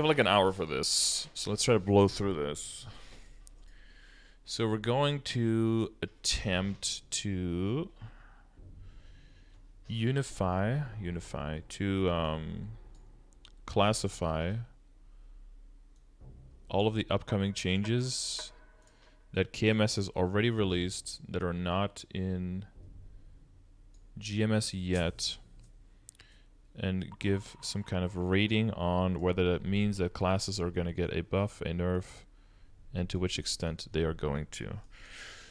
have like an hour for this, so let's try to blow through this. So we're going to attempt to unify to classify all of the upcoming changes that KMS has already released that are not in GMS yet, and give some kind of rating on whether that means that classes are going to get a buff, a nerf, and to which extent they are going to.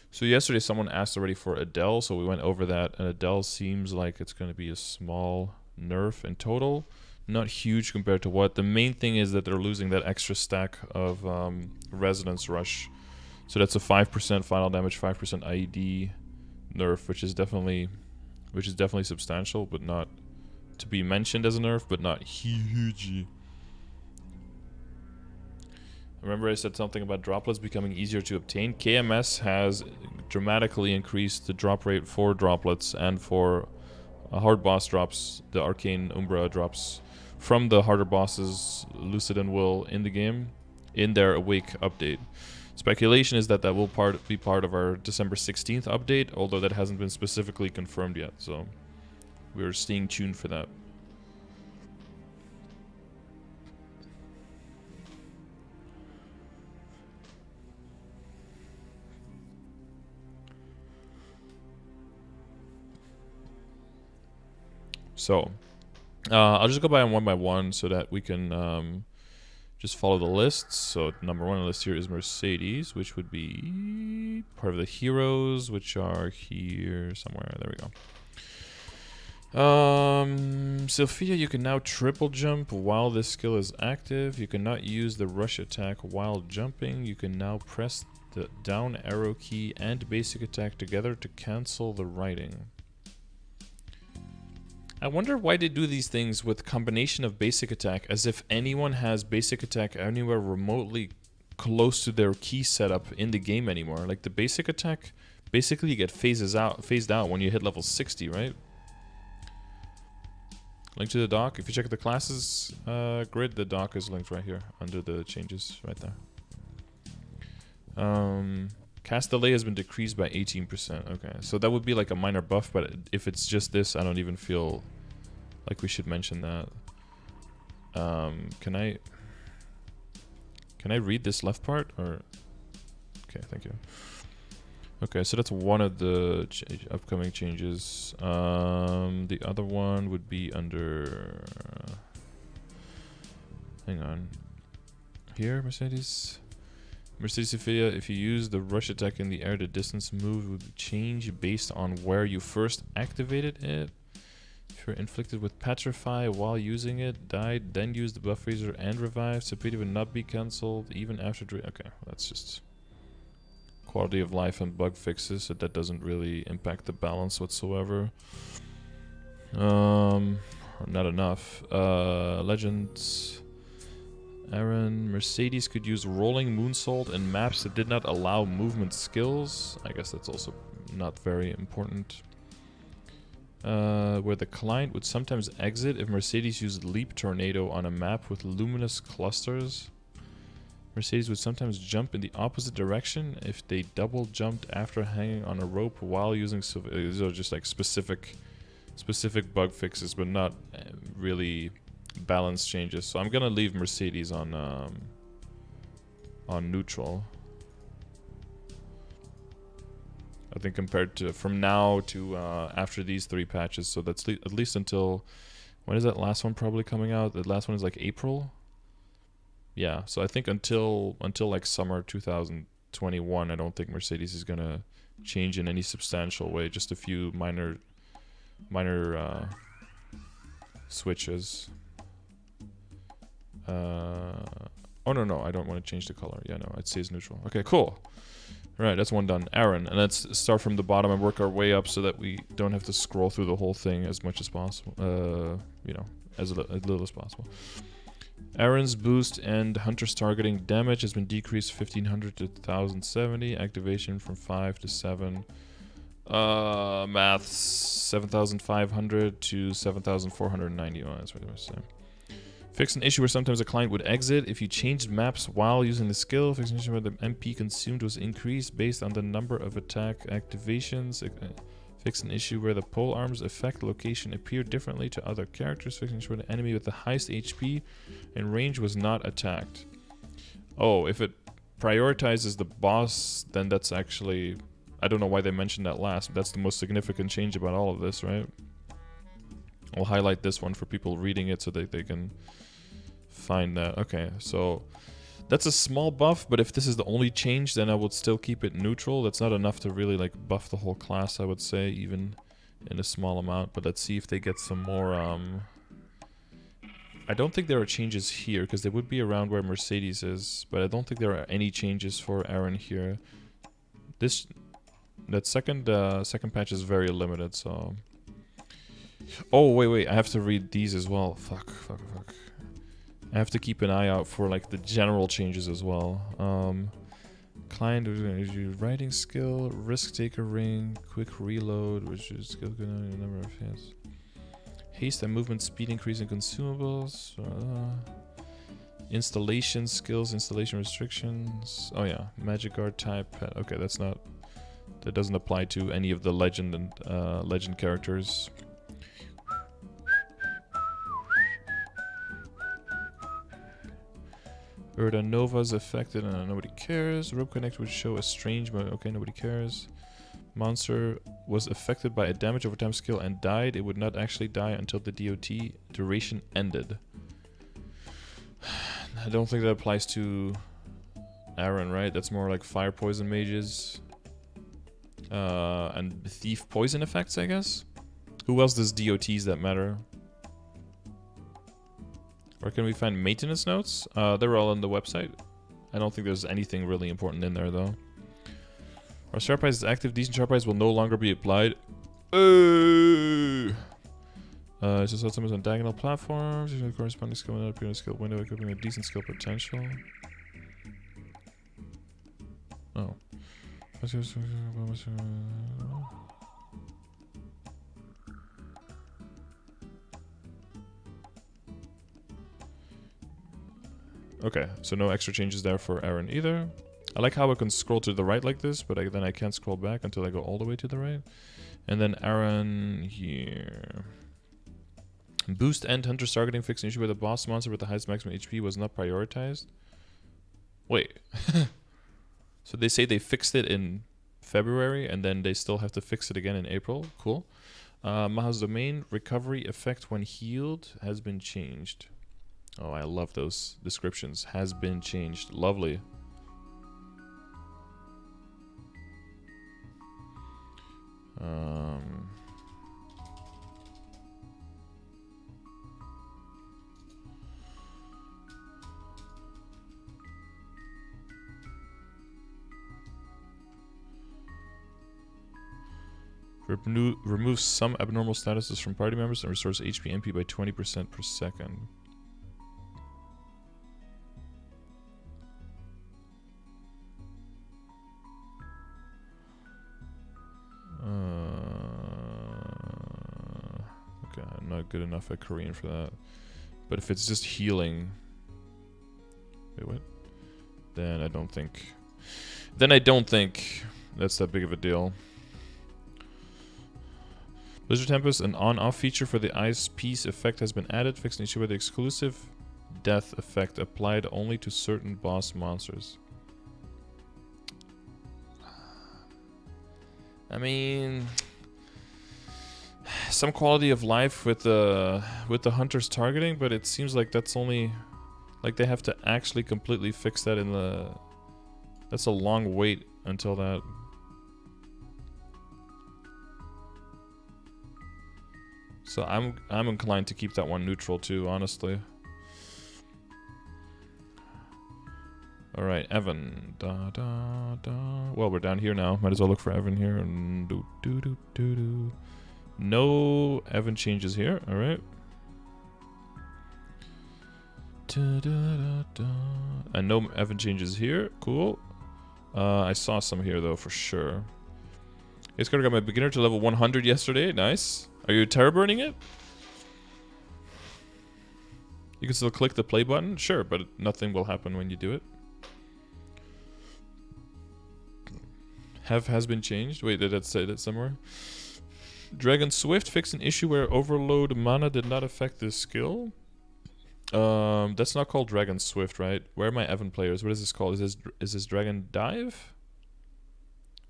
So yesterday someone asked already for Adele, so we went over that, and Adele seems like it's going to be a small nerf in total. Not huge compared to what. The main thing is that they're losing that extra stack of Resonance Rush. So that's a 5% final damage, 5% IED nerf, which is definitely substantial, but not to be mentioned as a nerf, but not huge. Remember I said something about droplets becoming easier to obtain? KMS has dramatically increased the drop rate for droplets and for hard boss drops, the Arcane Umbra drops from the harder bosses, Lucid and Will, in the game, in their Awake update. Speculation is that that will be part of our December 16th update, although that hasn't been specifically confirmed yet, so we're staying tuned for that. So, I'll just go by one so that we can just follow the lists. So number one on the list here is Mercedes, which would be part of the heroes, which are here somewhere. There we go. Sophia, you can now triple jump while this skill is active. You cannot use the rush attack while jumping. You can now press the down arrow key and basic attack together to cancel the writing. I wonder why they do these things with combination of basic attack, as if anyone has basic attack anywhere remotely close to their key setup in the game anymore. Like the basic attack basically get phased out when you hit level 60, right? Link to the doc. If you check the classes grid, the doc is linked right here under the changes right there. Cast delay has been decreased by 18%. Okay, so that would be like a minor buff, but if it's just this, I don't even feel like we should mention that. Can I read this left part? Or okay, thank you. Okay, so that's one of the upcoming changes. The other one would be under... hang on. Here, Mercedes. Mercedes Sophia, if you use the rush attack in the air, the distance moved would change based on where you first activated it. If you're inflicted with Petrify while using it, died, then use the buff freezer and revive, Sophia would not be cancelled even after... Okay, that's just quality of life and bug fixes, so that doesn't really impact the balance whatsoever. Not enough. Legends... Aran, Mercedes could use rolling moonsault in maps that did not allow movement skills. I guess that's also not very important. Where the client would sometimes exit if Mercedes used Leap Tornado on a map with luminous clusters. Mercedes would sometimes jump in the opposite direction if they double jumped after hanging on a rope while using... These are just like specific bug fixes, but not really... balance changes. So I'm gonna leave Mercedes on neutral. I think compared to from now to after these 3 patches, so that's at least until when is that last one probably coming out? The last one is like April. Yeah, so I think until like summer 2021, I don't think Mercedes is gonna change in any substantial way. Just a few minor switches. Oh no, I don't want to change the color. Yeah, no, it stays neutral. Okay, cool. Alright, that's one done. Aran, and let's start from the bottom and work our way up so that we don't have to scroll through the whole thing as much as possible. You know, as little as possible. Aran's boost and Hunter's targeting damage has been decreased 1500 to 1070. Activation from 5 to 7. Maths 7500 to 7490. Oh, that's what I was saying. Fix an issue where sometimes a client would exit if you changed maps while using the skill. Fix an issue where the MP consumed was increased based on the number of attack activations. Fix an issue where the pole arms effect location appeared differently to other characters. Fix an issue where the enemy with the highest HP and range was not attacked. Oh, if it prioritizes the boss, then that's actually... I don't know why they mentioned that last, but that's the most significant change about all of this, right? I'll highlight this one for people reading it so that they can find that. Okay, so that's a small buff, but if this is the only change, then I would still keep it neutral. That's not enough to really like buff the whole class, I would say, even in a small amount. But let's see if they get some more... I don't think there are changes here, because they would be around where Mercedes is, but I don't think there are any changes for Aran here. That second patch is very limited, so... Oh, wait, I have to read these as well. Fuck. I have to keep an eye out for, like, the general changes as well. Client, writing skill, risk taker ring, quick reload, which is skill good on a number of hits. Haste and movement speed increase in consumables. Installation skills, installation restrictions. Oh yeah, magic guard type. Okay, that doesn't apply to any of the legend and legend characters. Urda Nova's affected and nobody cares. Rope Connect would show a strange mode. Okay, nobody cares. Monster was affected by a damage over time skill and died. It would not actually die until the DOT duration ended. I don't think that applies to Aran, right? That's more like fire poison mages. And thief poison effects, I guess? Who else does DOTs that matter? Where can we find maintenance notes? They're all on the website. I don't think there's anything really important in there, though. Our sharp eyes is active. Decent sharp eyes will no longer be applied. It's just summons on diagonal platforms. Using the corresponding skill window, appear in a skill window, equipping a decent skill potential. Oh. Okay, so no extra changes there for Aran either. I like how I can scroll to the right like this, but then I can't scroll back until I go all the way to the right. And then Aran here. Boost end Hunter's targeting fixed an issue where the boss monster with the highest maximum HP was not prioritized. Wait. So they say they fixed it in February and then they still have to fix it again in April. Cool. Maha's domain recovery effect when healed has been changed. Oh, I love those descriptions. Has been changed. Lovely. Removes some abnormal statuses from party members and restores HP MP by 20% per second. Okay, I'm not good enough at Korean for that. But if it's just healing... Wait, what? Then I don't think that's that big of a deal. Blizzard Tempest, an on-off feature for the Ice Piece effect has been added, fixing the issue where the exclusive death effect applied only to certain boss monsters. I mean, some quality of life with the hunter's targeting, but it seems like that's only like they have to actually completely fix that in the. That's a long wait until that. So I'm inclined to keep that one neutral too, honestly. All right, Evan. Well, we're down here now. Might as well look for Evan here. No Evan changes here. All right. And no Evan changes here. Cool. I saw some here though for sure. Hey, Scardor got my beginner to level 100 yesterday. Nice. Are you terror burning it? You can still click the play button, sure, but nothing will happen when you do it. Has been changed. Wait, did that say that somewhere? Dragon Swift fixed an issue where overload mana did not affect this skill. That's not called Dragon Swift, right? Where are my Evan players? What is this called? Is this Dragon Dive?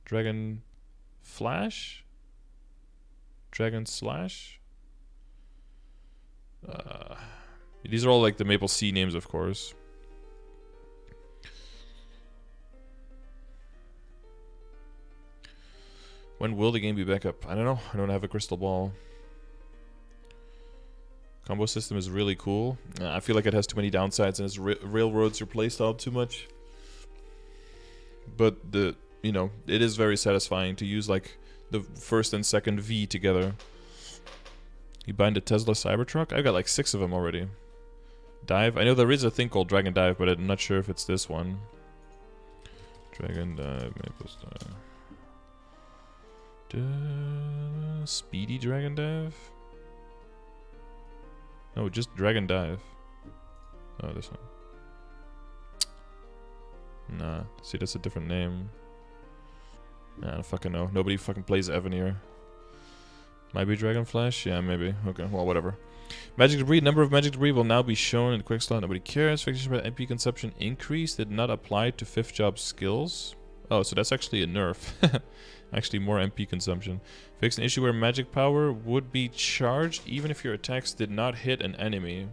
Dragon Flash? Dragon Slash? These are all like the Maple Sea names, of course. When will the game be back up? I don't know. I don't have a crystal ball. Combo system is really cool. I feel like it has too many downsides and it railroads your playstyle too much. But it is very satisfying to use like the first and second V together. You bind a Tesla Cybertruck? I've got like 6 of them already. Dive? I know there is a thing called Dragon Dive, but I'm not sure if it's this one. Dragon Dive, Maple Dive. Speedy Dragon Dive? No, just Dragon Dive. Oh, this one. Nah, see, that's a different name. Nah, I don't fucking know. Nobody fucking plays Evan here. Might be Dragon Flash? Yeah, maybe. Okay, well, whatever. Magic Debris. Number of Magic Debris will now be shown in the quick slot. Nobody cares. Fixation about MP consumption increase did not apply to 5th job skills. Oh, so that's actually a nerf. Actually, more MP consumption. Fix an issue where magic power would be charged even if your attacks did not hit an enemy.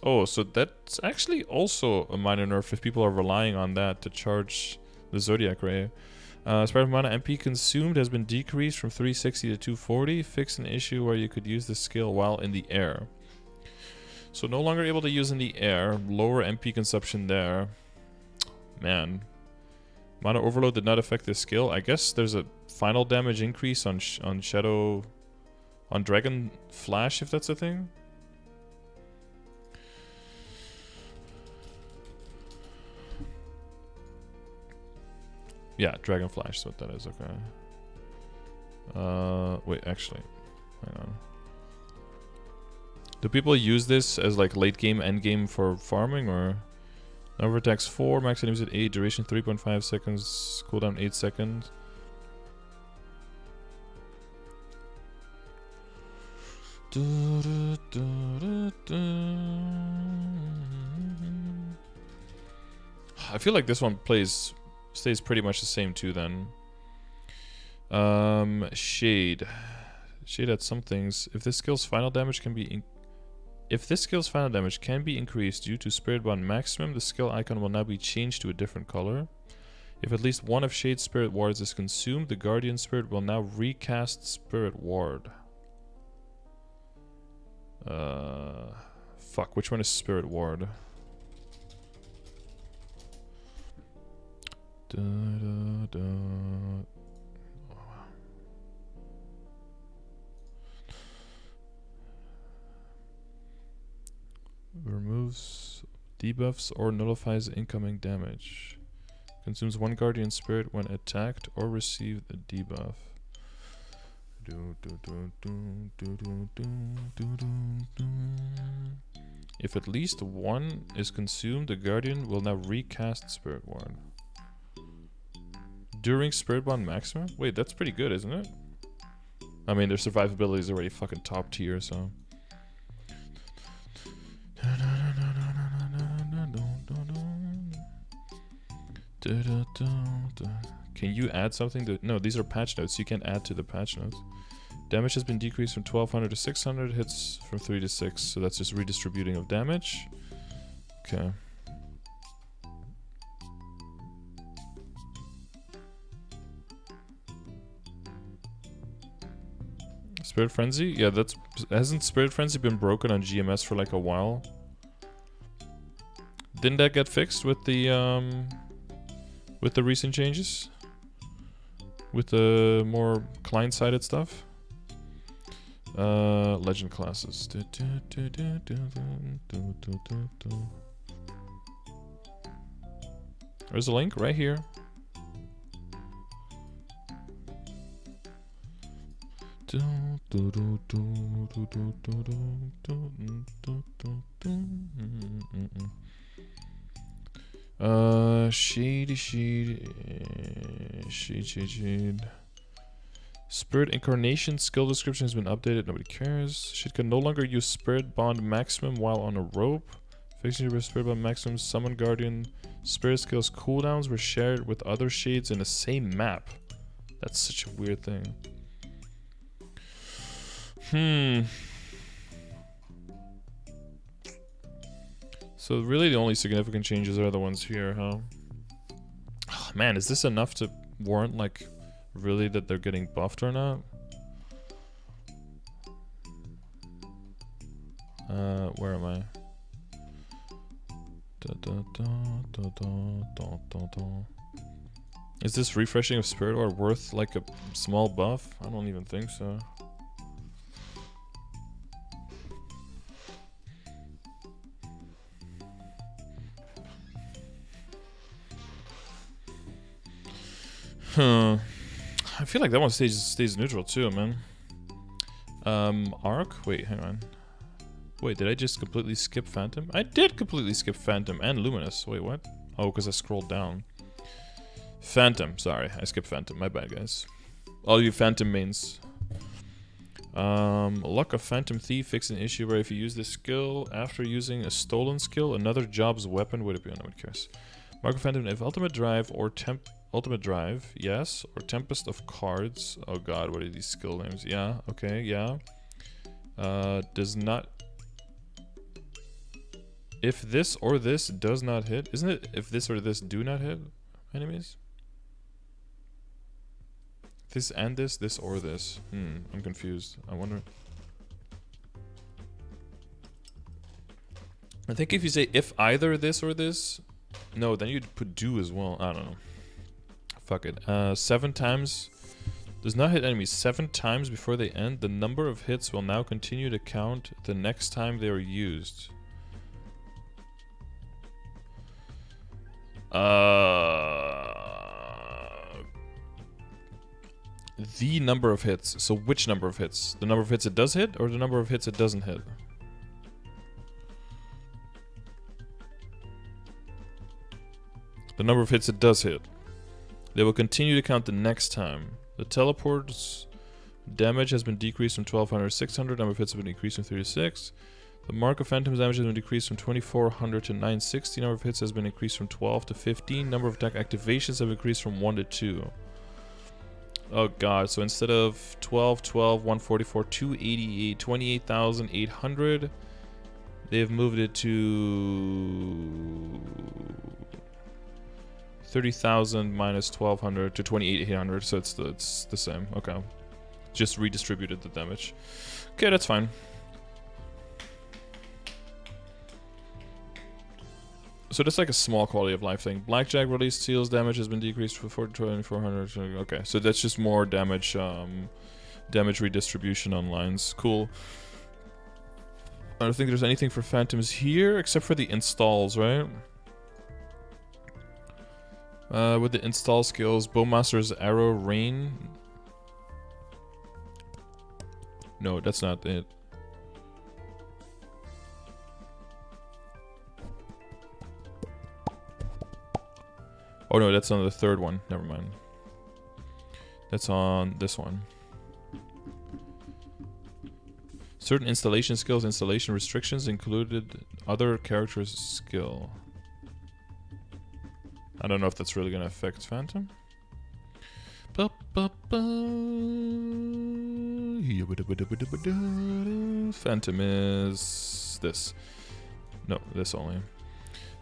Oh, so that's actually also a minor nerf if people are relying on that to charge the Zodiac Ray. Spread of mana MP consumed has been decreased from 360 to 240. Fix an issue where you could use the skill while in the air. So no longer able to use in the air. Lower MP consumption there. Man. Mana Overload did not affect this skill. I guess there's a final damage increase on Shadow... on Dragon Flash, if that's a thing. Yeah, Dragon Flash is what that is, okay. Wait, actually. Hang on. Do people use this as like late game, end game for farming, or... Number of attacks 4, max enemies at 8, duration 3.5 seconds, cooldown 8 seconds. I feel like this one stays pretty much the same too then. Shade. Shade at some things. If this skill's final damage can be increased due to Spirit Bond maximum, the skill icon will now be changed to a different color. If at least one of Shade's Spirit Wards is consumed, the Guardian Spirit will now recast Spirit Ward. Fuck, which one is Spirit Ward? Removes debuffs or nullifies incoming damage. Consumes 1 Guardian Spirit when attacked or received a debuff. If at least 1 is consumed, the Guardian will now recast Spirit Ward. During Spirit Bond maximum? Wait, that's pretty good, isn't it? I mean, their survivability is already fucking top tier, so... Can you add something to... No, these are patch notes. You can't add to the patch notes. Damage has been decreased from 1200 to 600. Hits from 3 to 6. So that's just redistributing of damage. Okay. Spirit Frenzy? Yeah, that's... Hasn't Spirit Frenzy been broken on GMS for like a while? Didn't that get fixed with the recent changes? With the more client-sided stuff? Legend classes. There's a link right here. Shade. Spirit Incarnation skill description has been updated. Nobody cares. Shade can no longer use Spirit Bond Maximum while on a rope. Fixing your Spirit Bond Maximum Summon Guardian Spirit skills cooldowns were shared with other shades in the same map. That's such a weird thing. So really the only significant changes are the ones here, huh? Oh, man, is this enough to warrant, like, really that they're getting buffed or not? Where am I? Is this refreshing of Spirit or worth like a small buff? I don't even think so. I feel like that one stays neutral too, man. Arc? Wait, hang on. Wait, did I just completely skip Phantom? I did completely skip Phantom and Luminous. Wait, what? Oh, because I scrolled down. Phantom, sorry. I skipped Phantom. My bad, guys. All you Phantom mains. Luck of Phantom Thief fix an issue where if you use this skill after using a stolen skill, another job's weapon would it be? No one cares. Mark of Phantom, if Ultimate Drive or Ultimate Drive, yes. Or Tempest of Cards. Oh god, what are these skill names? Yeah, okay, yeah. Does not... If this or this does not hit... Isn't it if this or this do not hit enemies? This and this or this. I'm confused. I wonder... I think if you say if either this or this... No, then you'd put do as well. I don't know. Fuck it. 7 times... Does not hit enemies 7 times before they end. The number of hits will now continue to count the next time they are used. The number of hits. So which number of hits? The number of hits it does hit or the number of hits it doesn't hit? The number of hits it does hit. They will continue to count the next time. The teleport's damage has been decreased from 1200 to 600. Number of hits have been decreased from 36. The Mark of Phantom's damage has been decreased from 2400 to 960. Number of hits has been increased from 12 to 15. Number of attack activations have increased from 1 to 2. Oh god, so instead of 12, 12, 144, 288, 28,800, they've moved it to 30,000 minus 1,200 to 28,800, so it's the same. Okay. Just redistributed the damage. Okay, that's fine. So that's like a small quality of life thing. Blackjack released seals damage has been decreased from 4 to 2,400. Okay, so that's just more damage, damage redistribution on lines. Cool. I don't think there's anything for Phantoms here except for the installs, right? With the install skills, Bowmaster's Arrow Rain. No, that's not it. Oh no, that's on the third one. Never mind. That's on this one. Certain installation skills, installation restrictions included other characters' skill. I don't know if that's really gonna affect Phantom. Phantom is this. No, this only.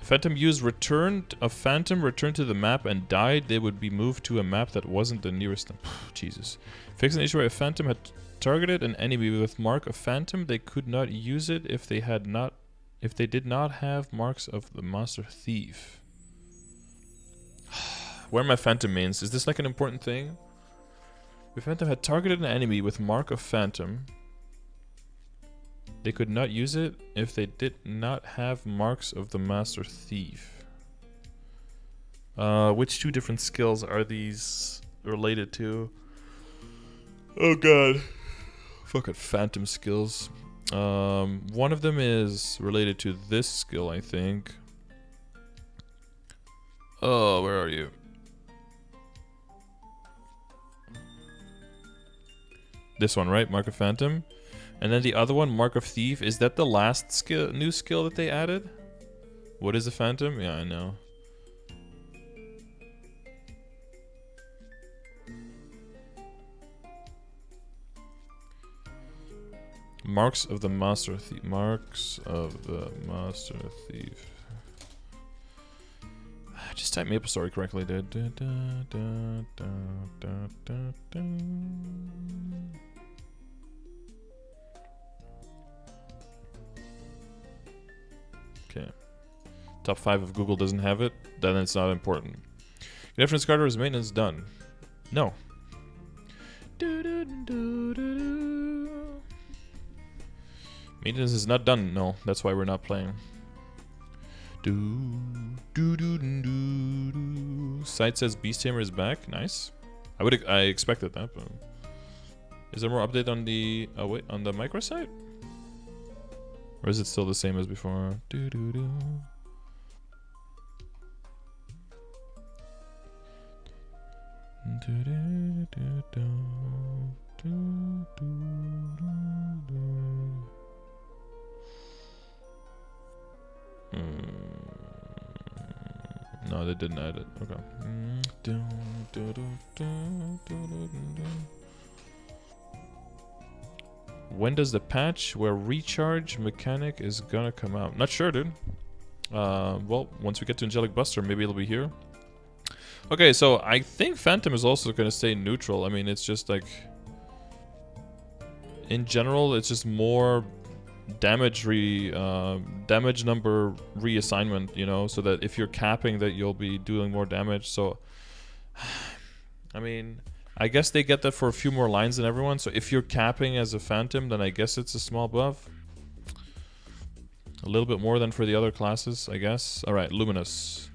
Phantom used a Phantom returned to the map and died, they would be moved to a map that wasn't the nearest them. Jesus. Fix an issue where a Phantom had targeted an enemy with mark of Phantom, they could not use it if they did not have marks of the Master Thief. Where are my Phantom mains? Is this like an important thing? If Phantom had targeted an enemy with mark of Phantom, they could not use it if they did not have marks of the Master Thief. Which two different skills are these related to? Oh god. Fuck it, phantom skills. One of them is related to this skill, I think. Oh, where are you? This one, right? Mark of Phantom. And then the other one, Mark of Thief. Is that the last skill, new skill that they added? What is a Phantom? Yeah, I know. Marks of the Master Thief. Marks of the Master Thief. Just type Maple Story correctly. Okay. Top 5 if Google doesn't have it, then it's not important. Good afternoon, Scardor. Is maintenance done? No. Maintenance is not done. No, that's why we're not playing. Site says Beast Tamer is back. Nice. I expected that. But is there more update on the on the micro site? Or is it still the same as before? No, they didn't add it. Okay. When does the patch where recharge mechanic is gonna come out? Not sure, dude. Well, once we get to Angelic Buster, maybe it'll be here. Okay, so I think Phantom is also gonna stay neutral. I mean, it's just like... in general, it's just more damage damage number reassignment, you know, so that if you're capping that you'll be doing more damage. So I mean, I guess they get that for a few more lines than everyone. So if you're capping as a Phantom, then I guess it's a small buff. A little bit more than for the other classes, I guess. Alright, Luminous.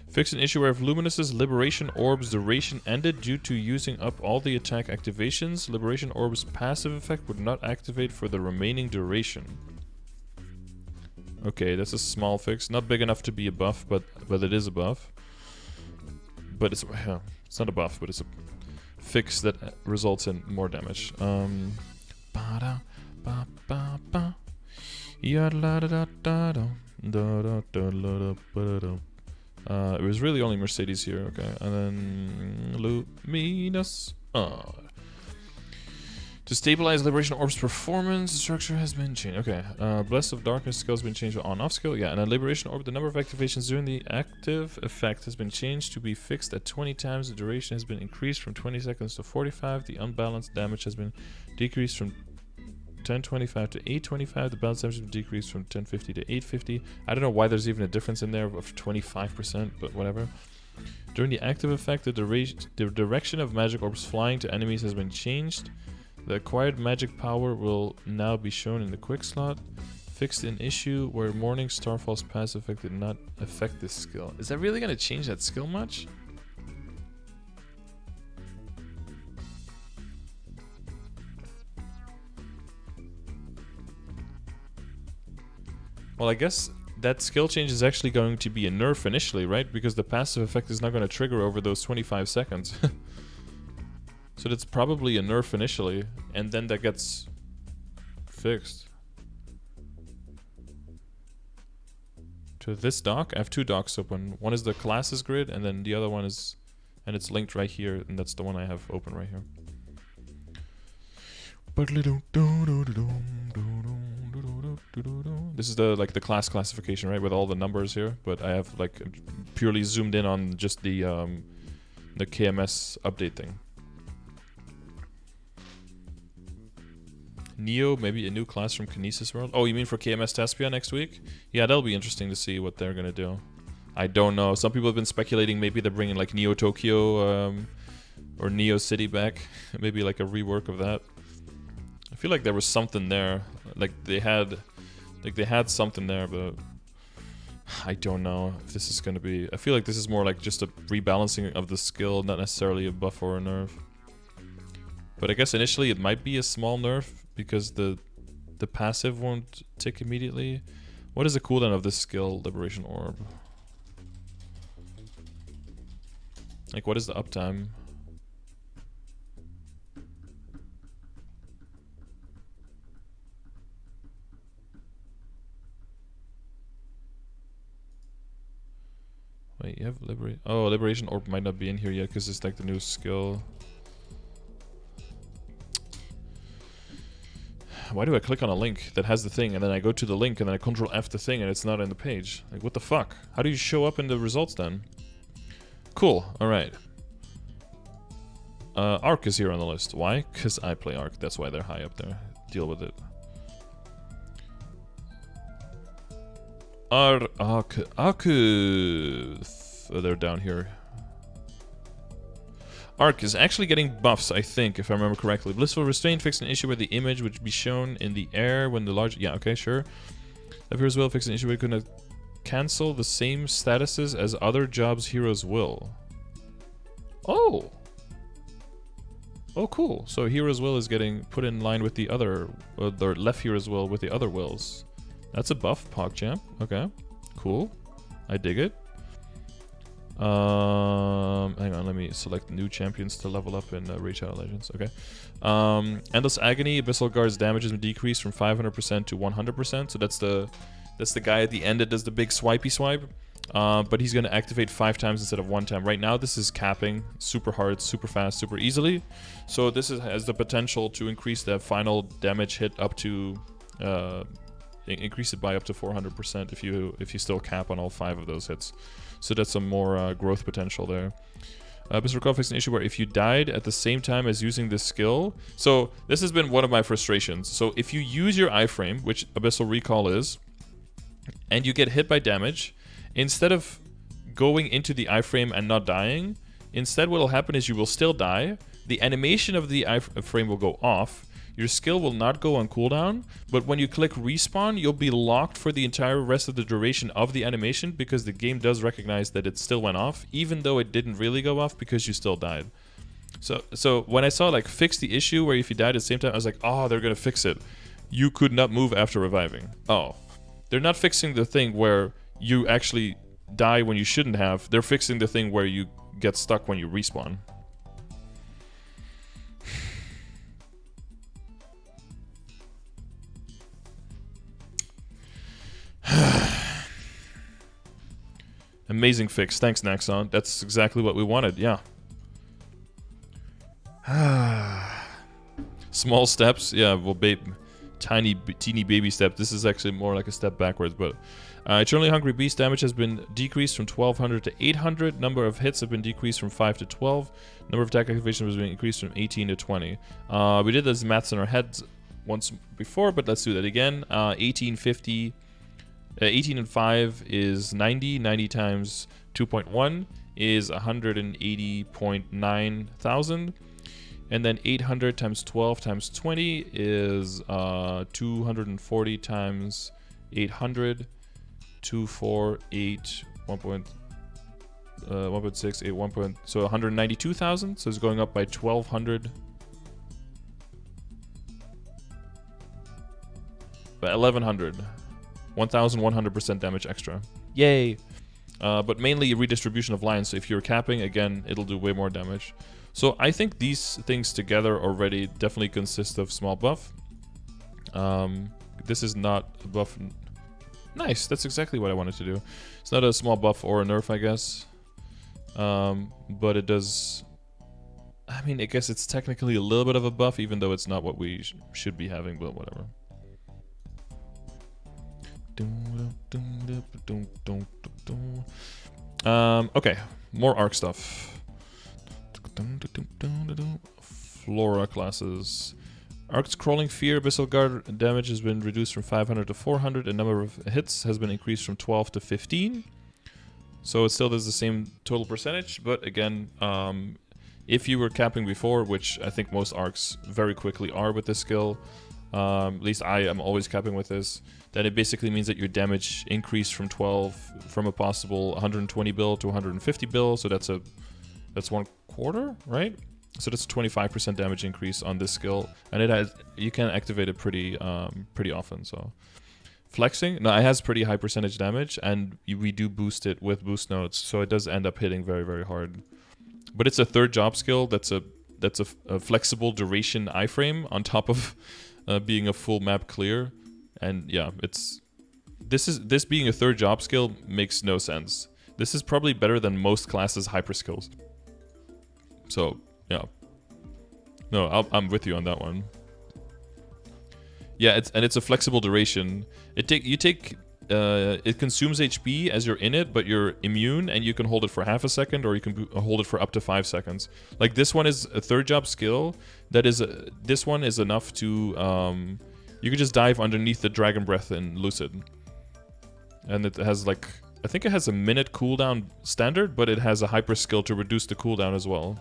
Fix an issue where if Luminous's Liberation Orb's duration ended due to using up all the attack activations, Liberation Orb's passive effect would not activate for the remaining duration. Okay, that's a small fix. Not big enough to be a buff, but it is a buff. But it's not a buff, but it's a fix that results in more damage. It was really only Mercedes here, okay. And then Luminous. To stabilize Liberation Orb's performance, the structure has been changed. Okay. Blessed of Darkness skill has been changed to on-off skill. Yeah, and then Liberation Orb, the number of activations during the active effect has been changed to be fixed at 20 times. The duration has been increased from 20 seconds to 45. The unbalanced damage has been decreased from 1025 to 825. The balance damage has been decreased from 1050 to 850. I don't know why there's even a difference in there of 25%, but whatever. During the active effect, the direction of magic orbs flying to enemies has been changed. The acquired magic power will now be shown in the quick slot. Fixed an issue where Morning Starfall's passive effect did not affect this skill. Is that really going to change that skill much? Well, I guess that skill change is actually going to be a nerf initially, right? Because the passive effect is not going to trigger over those 25 seconds. So that's probably a nerf initially, and then that gets fixed. To this dock, I have two docks open. One is the classes grid, and then the other one is, and it's linked right here, and that's the one I have open right here. This is the the class classification, right, with all the numbers here. But I have like purely zoomed in on just the KMS update thing. Neo, maybe a new class from Kinesis World. Oh, you mean for KMS Tespia next week? Yeah, that'll be interesting to see what they're gonna do. I don't know. Some people have been speculating maybe they're bringing like Neo Tokyo or Neo City back. Maybe like a rework of that. I feel like there was something there. Like they had something there, but I don't know if this is going to be... I feel like this is more like just a rebalancing of the skill, not necessarily a buff or a nerf. But I guess initially it might be a small nerf because the passive won't tick immediately. What is the cooldown of this skill, Liberation Orb? Like, what is the uptime? Wait, you have Liberation... Oh, Liberation Orb might not be in here yet because it's like the new skill. Why do I click on a link that has the thing and then I go to the link and then I Control F the thing and it's not in the page? Like, what the fuck? How do you show up in the results then? Cool, alright. Arc is here on the list. Why? Because I play Arc. That's why they're high up there. Deal with it. Arc. They're down here. Arc is actually getting buffs, I think, if I remember correctly. Blissful Restraint fixed an issue where the image would be shown in the air when the large... Yeah, okay, sure. Appears will fix an issue where it couldn't cancel the same statuses as other jobs heroes will. Oh! Oh, cool. So Hero's Will is getting put in line with the other... or left Hero's Will with the other wills. That's a buff, PogChamp. Okay. Cool. I dig it. Hang on, let me select new champions to level up in Raid Shadow Legends. Okay. Endless Agony, Abyssal Guard's damage has been decreased from 500% to 100%. So that's the guy at the end that does the big swipey swipe. But he's going to activate 5 times instead of 1 time. Right now, this is capping super hard, super fast, super easily. So this has the potential to increase the final damage hit up to... increase it by up to 400% if you still cap on all 5 of those hits. So that's some more growth potential there. Abyssal Recall fixed an issue where if you died at the same time as using this skill... So this has been one of my frustrations. So if you use your iframe, which Abyssal Recall is, and you get hit by damage, instead of going into the iframe and not dying, instead what will happen is you will still die, the animation of the iframe will go off, your skill will not go on cooldown, but when you click respawn, you'll be locked for the entire rest of the duration of the animation because the game does recognize that it still went off, even though it didn't really go off because you still died. So when I saw like fix the issue where if you died at the same time, I was like, oh, they're gonna fix it. You could not move after reviving. Oh. They're not fixing the thing where you actually die when you shouldn't have. They're fixing the thing where you get stuck when you respawn. Amazing fix. Thanks, Naxon. That's exactly what we wanted, yeah. Small steps. Yeah, well, teeny baby step. This is actually more like a step backwards, but... Eternally Hungry Beast damage has been decreased from 1200 to 800. Number of hits have been decreased from 5 to 12. Number of attack activation has been increased from 18 to 20. We did those maths in our heads once before, but let's do that again. 1850... 18 and 5 is 90. 90 times 2.1 is 180.9 thousand. And then 800 times 12 times 20 is 240 times 800. 248 1.6 so 192,000. So it's going up by 1,200. By 1,100. 1,100% damage extra. Yay! But mainly a redistribution of lines. So if you're capping, again, it'll do way more damage. So I think these things together already definitely consist of small buff. This is not a buff. Nice, that's exactly what I wanted to do. It's not a small buff or a nerf, I guess. But it does... I mean, I guess it's technically a little bit of a buff, even though it's not what we should be having, but whatever. Okay, more arc stuff. Flora classes. Arc's Crawling Fear, Abyssal Guard damage has been reduced from 500 to 400, and number of hits has been increased from 12 to 15. So it still does the same total percentage, but again, if you were capping before, which I think most arcs very quickly are with this skill, At least I am always capping with this. Then it basically means that your damage increased from 12 from a possible 120 bill to 150 bill. So that's 1/4, right? So that's a 25% damage increase on this skill, and you can activate it pretty often. So flexing, no, it has pretty high percentage damage, and we do boost it with boost nodes, so it does end up hitting very, very hard. But it's a third job skill that's a flexible duration iframe on top of being a full map clear, and yeah, this being a third job skill makes no sense. This is probably better than most classes' hyper skills. So yeah, no, I'm with you on that one. Yeah, it's a flexible duration. It consumes HP as you're in it, but you're immune, and you can hold it for half a second, or you can hold it for up to 5 seconds. Like this one is a third job skill. This one is enough to you can just dive underneath the Dragon Breath in Lucid, and it has like, I think it has a minute cooldown standard, but it has a hyper skill to reduce the cooldown as well.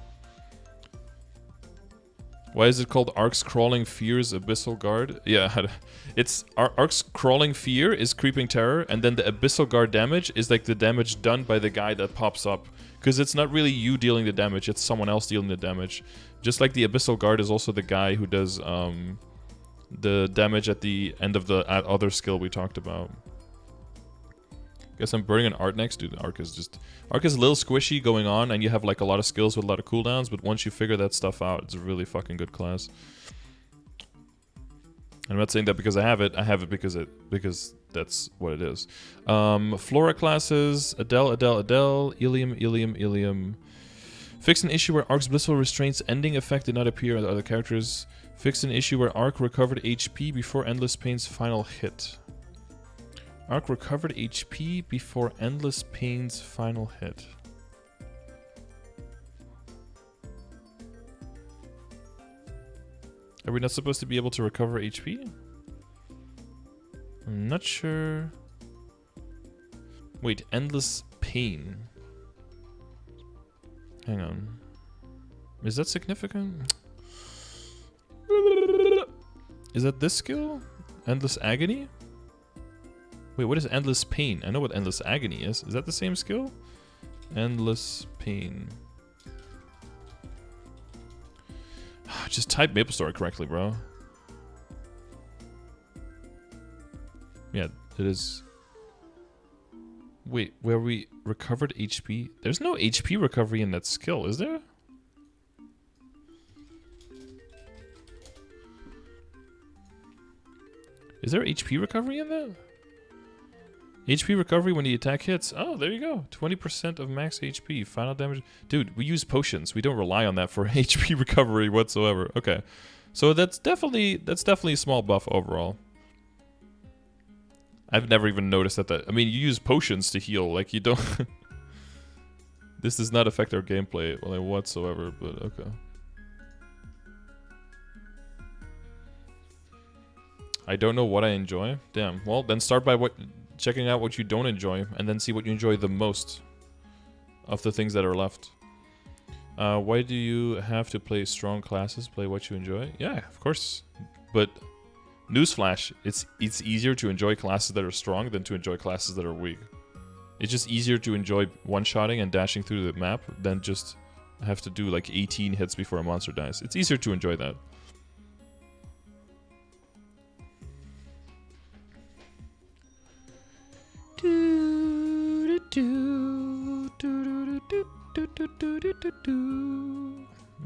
Why is it called Ark's Crawling Fear's Abyssal Guard? Yeah, it's Ark's Crawling Fear is Creeping Terror, and then the Abyssal Guard damage is like the damage done by the guy that pops up. Because it's not really you dealing the damage, it's someone else dealing the damage. Just like the Abyssal Guard is also the guy who does the damage at the end of the other skill we talked about. Guess I'm burning an Art next. Dude, Arc is a little squishy going on, and you have like a lot of skills with a lot of cooldowns, but once you figure that stuff out, it's a really fucking good class. I'm not saying that because I have it because that's what it is. Flora classes, Adele, Ilium. Fix an issue where Ark's Blissful Restraints ending effect did not appear on the other characters. Fix an issue where Ark recovered HP before Endless Pain's final hit. Ark recovered HP before Endless Pain's final hit. Are we not supposed to be able to recover HP? I'm not sure. Wait, Endless Pain. Hang on. Is that significant? Is that this skill? Endless Agony? Wait, what is Endless Pain? I know what Endless Agony is. Is that the same skill? Endless Pain. Just type MapleStory correctly, bro. Yeah, it is. Wait, where we recovered HP? There's no HP recovery in that skill, is there? Is there HP recovery in that? HP recovery when the attack hits. Oh, there you go. 20% of max HP. Final damage. Dude, we use potions. We don't rely on that for HP recovery whatsoever. Okay. So that's definitely a small buff overall. I've never even noticed that. I mean, you use potions to heal. Like, you don't... This does not affect our gameplay whatsoever, but okay. I don't know what I enjoy. Damn. Well, then start by checking out what you don't enjoy, and then see what you enjoy the most of the things that are left. Why do you have to play strong classes? Play what you enjoy? Yeah, of course. But newsflash, it's easier to enjoy classes that are strong than to enjoy classes that are weak. It's just easier to enjoy one-shotting and dashing through the map than just have to do like 18 hits before a monster dies. It's easier to enjoy that.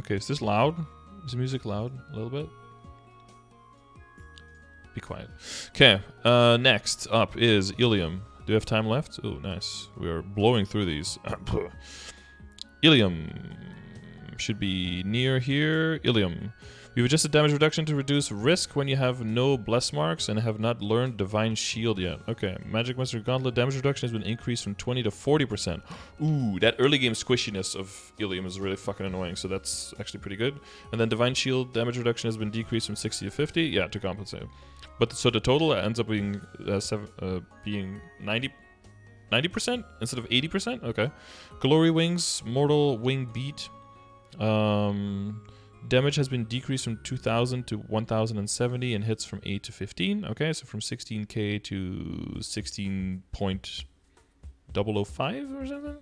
Okay, is this loud? Is the music loud a little bit? Be quiet. Okay, next up is Ilium. Do we have time left? Oh, nice. We are blowing through these. Ilium should be near here. Ilium. We've adjusted damage reduction to reduce risk when you have no bless marks and have not learned Divine Shield yet. Okay, Magic Master Gauntlet damage reduction has been increased from 20 to 40%. Ooh, that early game squishiness of Ilium is really fucking annoying, so that's actually pretty good. And then Divine Shield damage reduction has been decreased from 60 to 50. Yeah, to compensate. But so the total ends up being 90% instead of 80%. Okay. Glory Wings, Mortal Wing Beat. Damage has been decreased from 2,000 to 1,070 and hits from 8 to 15. Okay, so from 16k to 16.005 or something?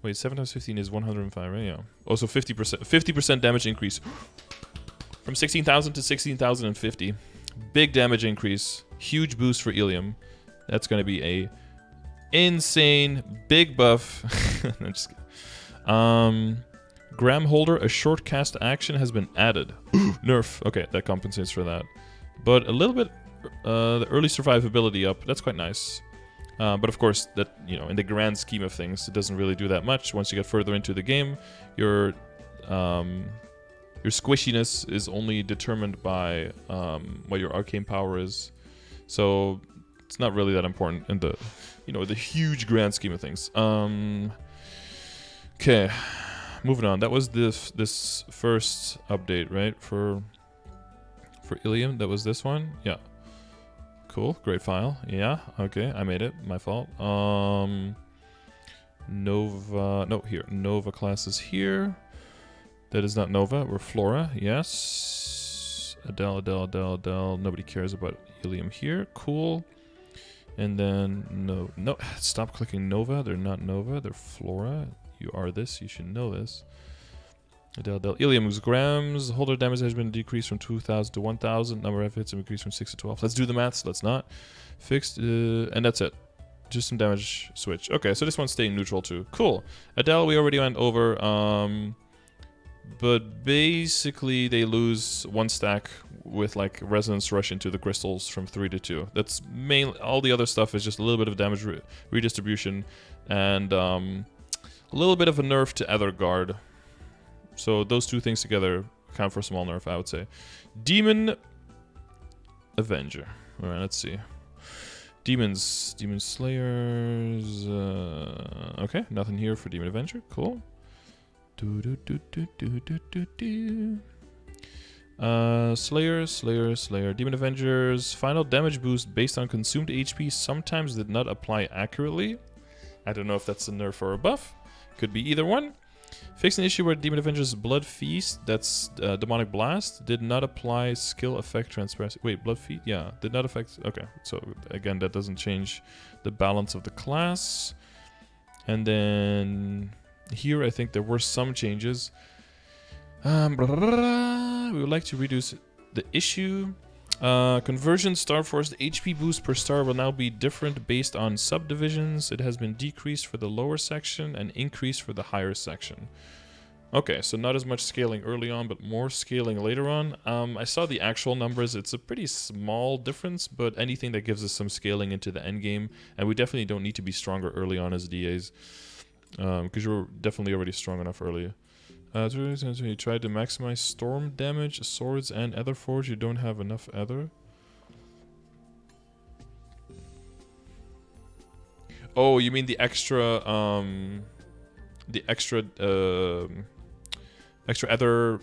Wait, 7 times 15 is 105, right? Yeah. Oh, so 50%. 50% damage increase. From 16,000 to 16,050. Big damage increase. Huge boost for Ilium. That's going to be a insane big buff. I'm just kidding. Gram Holder, a short cast action has been added. Nerf. Okay, that compensates for that. But a little bit the early survivability up. That's quite nice. But of course, that, you know, in the grand scheme of things, it doesn't really do that much. Once you get further into the game, your squishiness is only determined by what your arcane power is. So it's not really that important in the, you know, the huge grand scheme of things. Okay, moving on. That was this first update, right? For Ilium, that was this one. Yeah. Cool, great file. Yeah, okay, I made it. My fault. Nova, no, here. Nova class is here. That is not Nova. We're Flora. Yes. Adele. Nobody cares about Ilium here. Cool. And then no. Stop clicking Nova. They're not Nova. They're Flora. You are this. You should know this. Adele. Ilium's grams. Holder damage has been decreased from 2,000 to 1,000. Number of hits have increased from 6 to 12. Let's do the maths. Let's not. Fixed. And that's it. Just some damage switch. Okay, so this one's staying neutral too. Cool. Adele, we already went over. But basically, they lose 1 stack with like Resonance Rush into the crystals from 3 to 2. That's mainly, all the other stuff is just a little bit of damage redistribution and a little bit of a nerf to Ether Guard. So those two things together account for a small nerf, I would say. Demon Avenger. Alright, let's see. Demon Slayers. Okay, nothing here for Demon Avenger. Cool. Slayer. Demon Avengers. Final damage boost based on consumed HP sometimes did not apply accurately. I don't know if that's a nerf or a buff. Could be either one. Fixed an issue where Demon Avenger's Blood Feast, that's Demonic Blast, did not apply skill effect transparency. Wait, Blood Feast? Yeah, did not affect... Okay, so again, that doesn't change the balance of the class. And then here, I think there were some changes. We would like to reduce the issue. Conversion Star Force, the HP boost per star will now be different based on subdivisions. It has been decreased for the lower section and increased for the higher section. Okay, so not as much scaling early on, but more scaling later on. I saw the actual numbers. It's a pretty small difference, but anything that gives us some scaling into the end game, and we definitely don't need to be stronger early on as DAs, because you're definitely already strong enough earlier. You tried to maximize storm damage, swords, and Ether Forge. You don't have enough Ether. Oh, you mean the extra Ether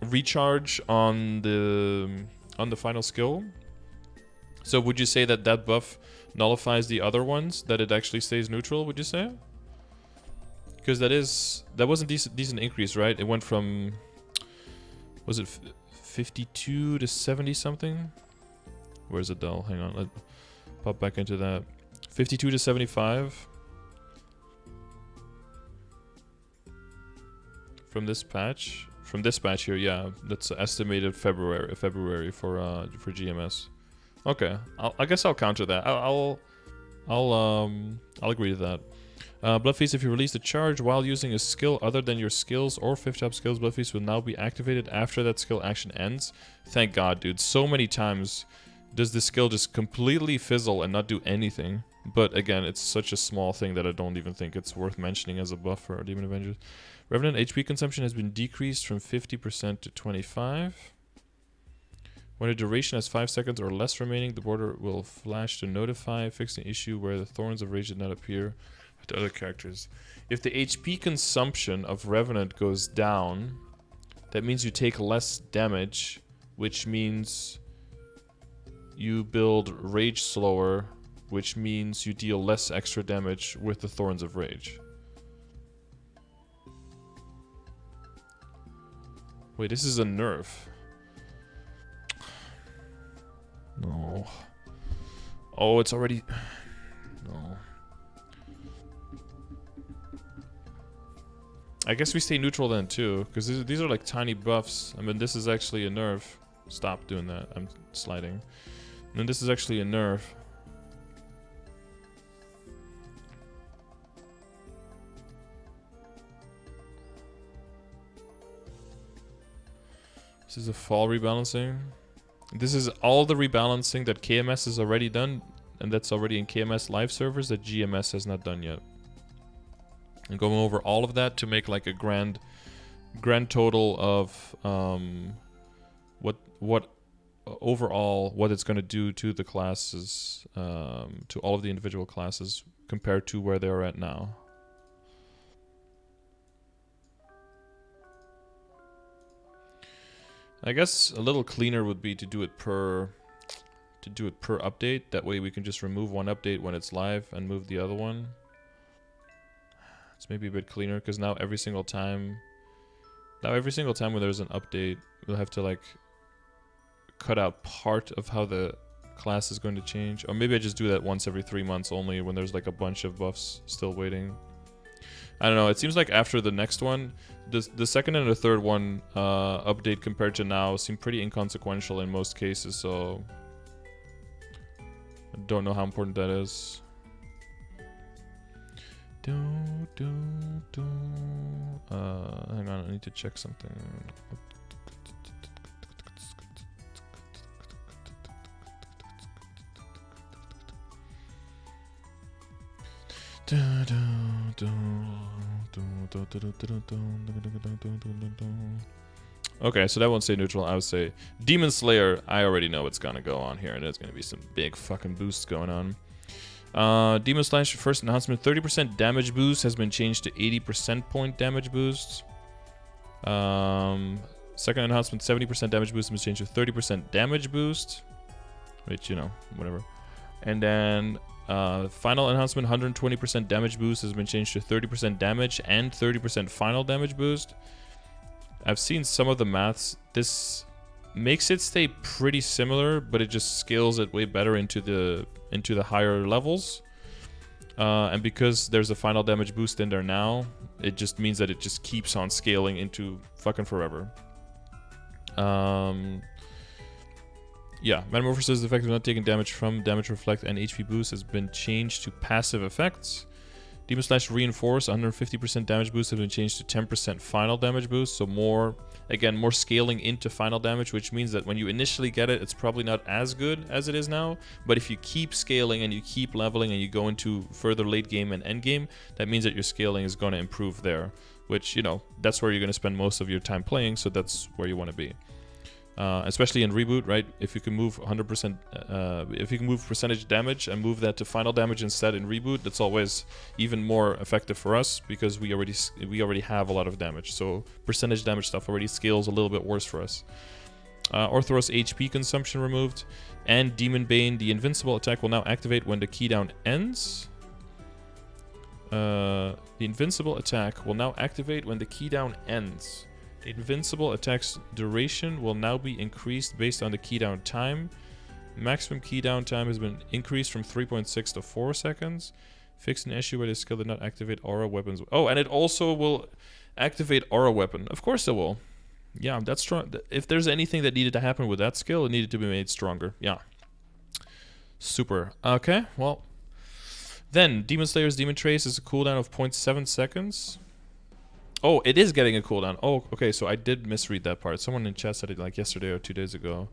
recharge on the final skill? So would you say that that buff nullifies the other ones? That it actually stays neutral? Would you say? Because that was a decent increase, right? It went from, was it 52 to 70 something? Where's Adele? Hang on, let's pop back into that. 52 to 75 from this patch. From this patch here, yeah, that's estimated February for GMS. Okay, I guess I'll counter that. I'll agree to that. Blood Feast, if you release the charge while using a skill other than your skills or 5th up skills, Blood Feast will now be activated after that skill action ends. Thank God, dude. So many times does the skill just completely fizzle and not do anything. But again, it's such a small thing that I don't even think it's worth mentioning as a buff for Demon Avengers. Revenant HP consumption has been decreased from 50% to 25%. When a duration has 5 seconds or less remaining, the border will flash to notify, fixing an issue where the Thorns of Rage did not appear to other characters. If the HP consumption of Revenant goes down, that means you take less damage, which means you build Rage slower, which means you deal less extra damage with the Thorns of Rage. Wait, this is a nerf. No. Oh, it's already... No. I guess we stay neutral then too, because these are like tiny buffs. I mean, this is actually a nerf. Stop doing that. I'm sliding. And this is actually a nerf. This is a fall rebalancing. This is all the rebalancing that KMS has already done, and that's already in KMS live servers that GMS has not done yet. And going over all of that to make like a grand total of what overall what it's going to do to the classes, to all of the individual classes compared to where they are at now. I guess a little cleaner would be to do it per update. That way we can just remove one update when it's live and move the other one. It's maybe a bit cleaner because now every single time when there's an update, we'll have to like cut out part of how the class is going to change. Or maybe I just do that once every 3 months only when there's like a bunch of buffs still waiting. I don't know, it seems like after the next one, the second and the third one update compared to now seem pretty inconsequential in most cases, so I don't know how important that is. Hang on, I need to check something. Okay, so that won't say neutral. I would say Demon Slayer. I already know what's gonna go on here, and there's gonna be some big fucking boosts going on. Demon Slash first enhancement, 30% damage boost has been changed to 80% point damage boost. Second enhancement, 70% damage boost has been changed to 30% damage boost. Which, you know, whatever. And then final enhancement, 120% damage boost has been changed to 30% damage and 30% final damage boost. I've seen some of the maths. This makes it stay pretty similar, but it just scales it way better into the higher levels. And because there's a final damage boost in there now, it just means that it just keeps on scaling into fucking forever. Yeah, Metamorphosis effect of not taking damage from damage reflect and HP boost has been changed to passive effects. Demon Slash Reinforce, 150% damage boost has been changed to 10% final damage boost. So more, again, more scaling into final damage, which means that when you initially get it, it's probably not as good as it is now. But if you keep scaling and you keep leveling and you go into further late game and end game, that means that your scaling is going to improve there. Which, you know, that's where you're going to spend most of your time playing, so that's where you want to be. Especially in Reboot, right? If you can move 100%, if you can move percentage damage and move that to final damage instead in Reboot, that's always even more effective for us because we already have a lot of damage. So percentage damage stuff already scales a little bit worse for us. Orthoros HP consumption removed, and Demon Bane, the invincible attack will now activate when the keydown ends. The invincible attack will now activate when the keydown ends. The invincible attack's duration will now be increased based on the keydown time. Maximum keydown time has been increased from 3.6 to 4 seconds. Fix an issue where the skill did not activate aura weapons. Oh, and it also will activate aura weapon. Of course it will. Yeah, that's strong. If there's anything that needed to happen with that skill, it needed to be made stronger. Yeah. Super. Okay, well. Then, Demon Slayer's Demon Trace is a cooldown of 0.7 seconds. Oh, it is getting a cooldown. Oh, okay, so I did misread that part. Someone in chat said it like yesterday or 2 days ago.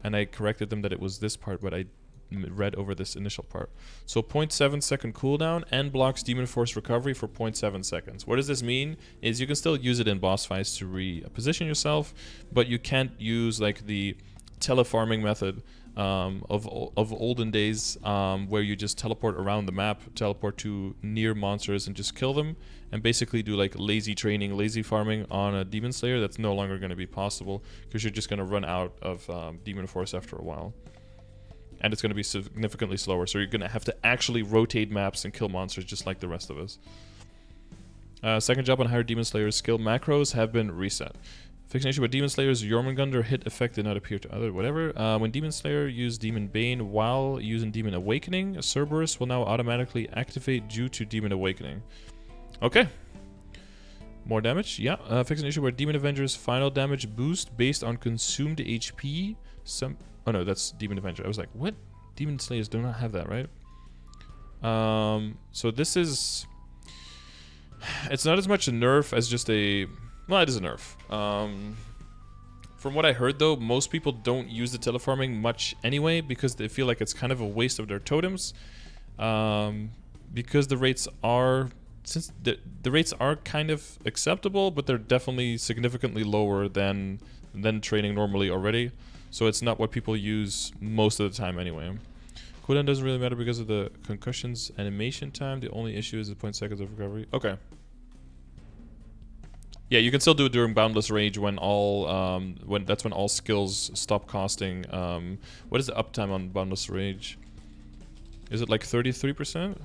And I corrected them that it was this part, but I read over this initial part. So 0.7 second cooldown and blocks Demon Force recovery for 0.7 seconds. What does this mean? Is you can still use it in boss fights to reposition yourself, but you can't use like the telefarming method of olden days where you just teleport around the map, teleport to near monsters and just kill them, and basically do like lazy training, lazy farming on a Demon Slayer. That's no longer going to be possible because you're just going to run out of Demon Force after a while. And it's going to be significantly slower, so you're going to have to actually rotate maps and kill monsters just like the rest of us. Second job on higher Demon Slayer's skill macros have been reset. Fix an issue where Demon Slayer's Jormungandr hit effect did not appear to other whatever. When Demon Slayer used Demon Bane while using Demon Awakening, Cerberus will now automatically activate due to Demon Awakening. Okay. More damage? Yeah. Fix an issue where Demon Avenger's final damage boost based on consumed HP. Oh no, that's Demon Avenger. I was like, what? Demon Slayers do not have that, right? So this is... It's not as much a nerf as just a... Well, it is a nerf. From what I heard, though, most people don't use the telefarming much anyway because they feel like it's kind of a waste of their totems. Because the rates are... Since the rates are kind of acceptable, but they're definitely significantly lower than trading normally already. So it's not what people use most of the time anyway. Cooldown doesn't really matter because of the concussion's animation time. The only issue is the 0.6 seconds of recovery. Okay. Yeah, you can still do it during Boundless Rage when all that's when all skills stop costing. What is the uptime on Boundless Rage? Is it like 33%?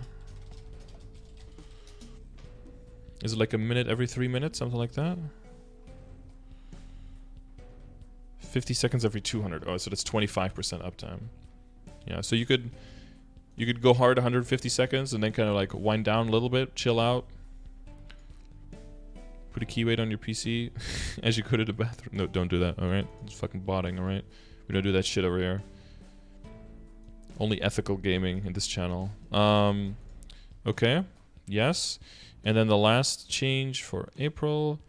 Is it like a minute every 3 minutes, something like that? 50 seconds every 200. Oh, so that's 25% uptime. Yeah, so you could go hard 150 seconds and then kind of like wind down a little bit, chill out. Put a keyweight on your PC as you go to the bathroom. No, don't do that, alright? It's fucking botting, alright? We don't do that shit over here. Only ethical gaming in this channel. Okay. Yes. And then the last change for April.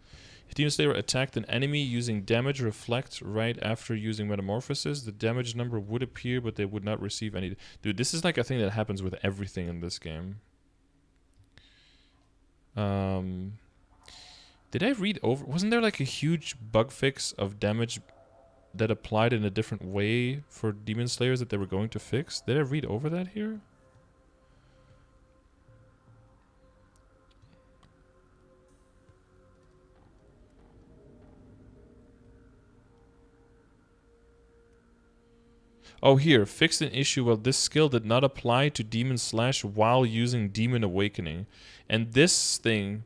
If Demon Slayer attacked an enemy using damage reflect right after using Metamorphosis, the damage number would appear, but they would not receive any... Dude, this is like a thing that happens with everything in this game. Did I read over... Wasn't there like a huge bug fix of damage that applied in a different way for Demon Slayers that they were going to fix? Did I read over that here? Oh, here. Fixed an issue while this skill did not apply to Demon Slash while using Demon Awakening. And this thing...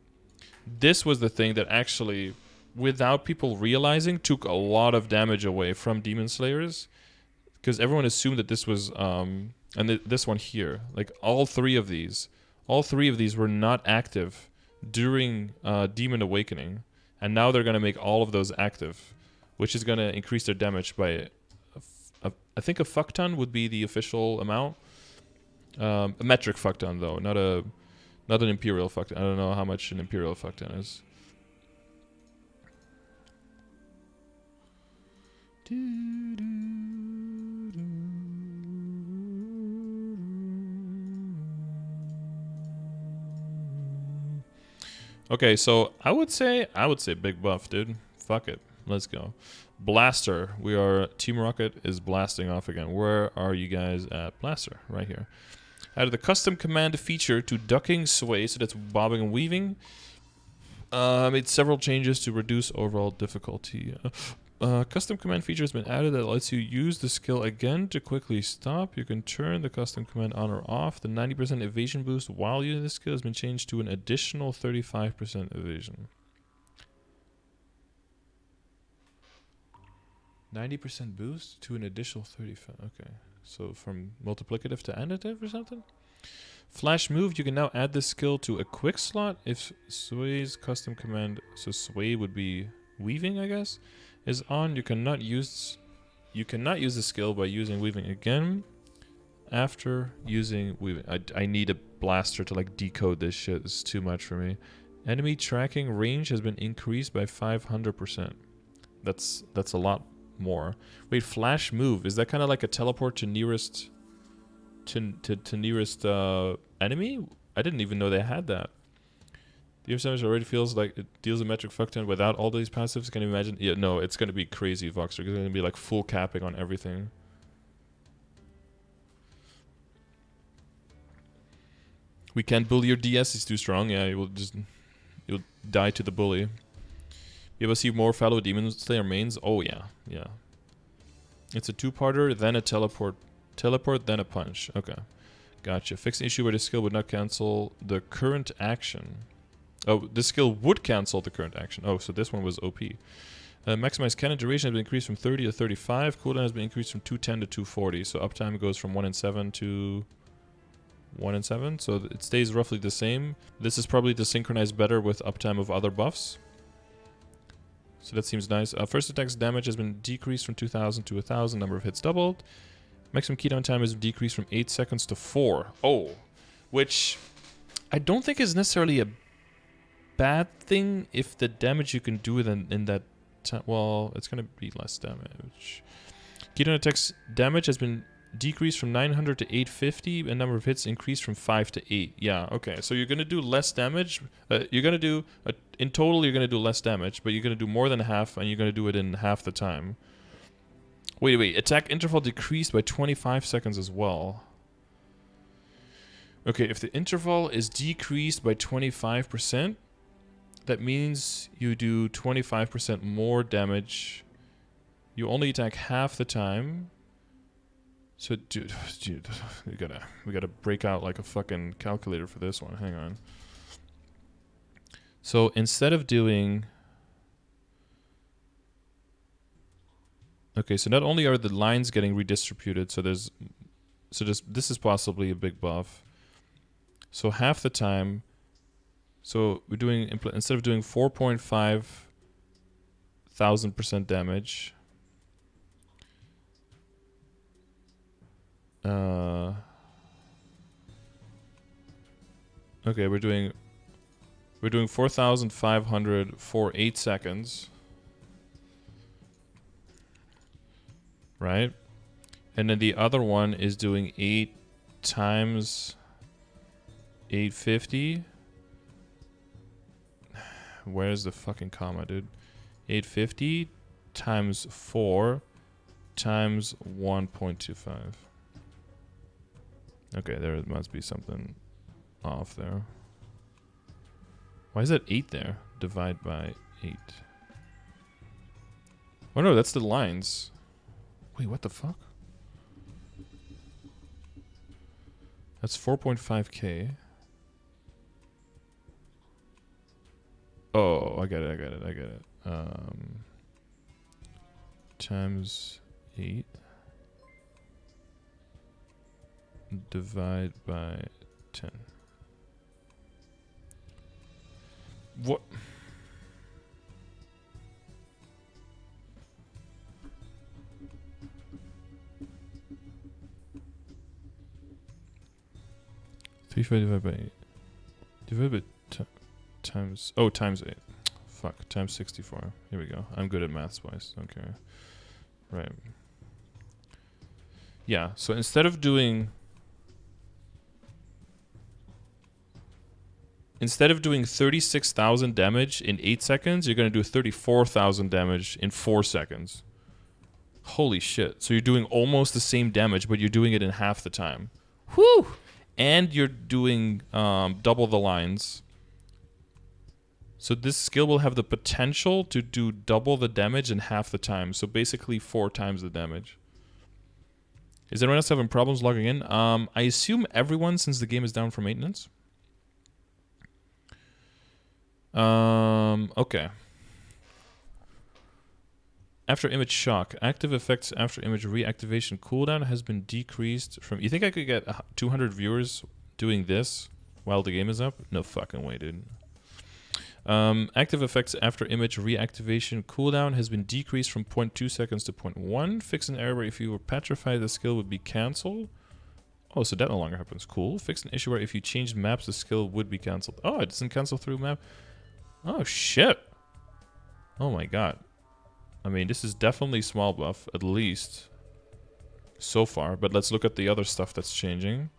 This was the thing that actually, without people realizing, took a lot of damage away from Demon Slayers. Because everyone assumed that this was... and this one here. Like, all three of these were not active during Demon Awakening. And now they're going to make all of those active. Which is going to increase their damage by... I think a fuck ton would be the official amount. A metric fuck ton, though, not an imperial fuck ton. I don't know how much an imperial fuck ton is. Okay, so I would say big buff, dude. Fuck it. Let's go. Blaster. We are... Team Rocket is blasting off again. Where are you guys at? Blaster. Right here. Added the custom command feature to ducking sway, so that's bobbing and weaving. Made several changes to reduce overall difficulty. Custom command feature has been added that lets you use the skill again to quickly stop. You can turn the custom command on or off. The 90% evasion boost while using the skill has been changed to an additional 35% evasion. 90% boost to an additional 35. Okay. So from multiplicative to additive or something? Flash move, you can now add this skill to a quick slot if Sway's custom command, so Sway would be weaving, I guess, is on. You cannot use the skill by using weaving again after using weaving. I need a blaster to like decode this shit. It's too much for me. Enemy tracking range has been increased by 500%. That's a lot more. Wait, flash move, is that kind of like a teleport to nearest nearest enemy? I didn't even know they had that. DF damage already feels like it deals a metric fuck ton without all these passives. Can you imagine? Yeah, no, it's gonna be crazy, Voxer. It's gonna be like full capping on everything. We can't bully your DS, he's too strong. Yeah, you'll die to the bully. You ever see more fellow Demon Slayer mains? Oh yeah, yeah. It's a two-parter, then a teleport, then a punch. Okay, gotcha. Fix an issue where the skill would not cancel the current action. Oh, the skill would cancel the current action. Oh, so this one was OP. Maximized cannon duration has been increased from 30 to 35. Cooldown has been increased from 210 to 240. So uptime goes from 1 in 7 to 1 in 7. So it stays roughly the same. This is probably to synchronize better with uptime of other buffs. So that seems nice. First attack's damage has been decreased from 2,000 to 1,000. Number of hits doubled. Maximum cooldown time has decreased from 8 seconds to 4. Oh, which I don't think is necessarily a bad thing if the damage you can do in that time. Well, it's going to be less damage. Cooldown attack's damage has been decreased from 900 to 850, and number of hits increased from 5 to 8. Yeah, okay. So you're going to do less damage. You're going to do, in total, you're going to do less damage, but you're going to do more than half, and you're going to do it in half the time. Wait. Attack interval decreased by 25 seconds as well. Okay, if the interval is decreased by 25%, that means you do 25% more damage. You only attack half the time. So, dude, we gotta break out like a fucking calculator for this one. Hang on. So instead of doing, okay, so not only are the lines getting redistributed, so this is possibly a big buff. So half the time, so we're doing instead of doing 4,500% damage. Okay, we're doing 4,500 for 8 seconds, right? And then the other one is doing 8 times 850. Where's the fucking comma, dude? 850 times 4 times 1.25. Okay, there must be something off there. Why is that 8 there? Divide by 8. Oh no, that's the lines. Wait, what the fuck? That's 4.5k. Oh, I get it. Times 8. Divide by 10. What? Divided by 8. Divided by times. Oh, times 8. Fuck. Times 64. Here we go. I'm good at maths wise. Okay. Right. Yeah. So instead of doing 36,000 damage in 8 seconds, you're going to do 34,000 damage in 4 seconds. Holy shit. So you're doing almost the same damage, but you're doing it in half the time. Whew! And you're doing double the lines. So this skill will have the potential to do double the damage in half the time. So basically 4 times the damage. Is anyone else having problems logging in? I assume everyone, since the game is down for maintenance. Okay. After image shock, active effects after image reactivation cooldown has been decreased from... You think I could get 200 viewers doing this while the game is up? No fucking way, dude. Active effects after image reactivation cooldown has been decreased from 0.2 seconds to 0.1. Fix an error where if you were petrified, the skill would be cancelled. Oh, so that no longer happens. Cool. Fix an issue where if you changed maps, the skill would be cancelled. Oh, it doesn't cancel through map. Oh, shit. Oh, my God. I mean, this is definitely small buff, at least so far. But let's look at the other stuff that's changing.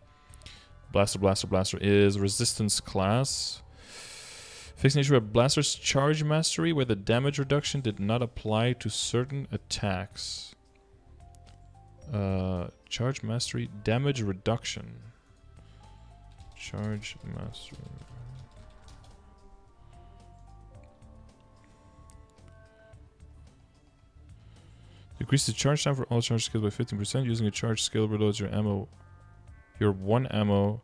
Blaster is resistance class. Fix an issue where Blaster's charge mastery, where the damage reduction did not apply to certain attacks. Charge mastery, damage reduction. Charge mastery. Decrease the charge time for all charge skills by 15%. Using a charge skill reloads your ammo, your one ammo,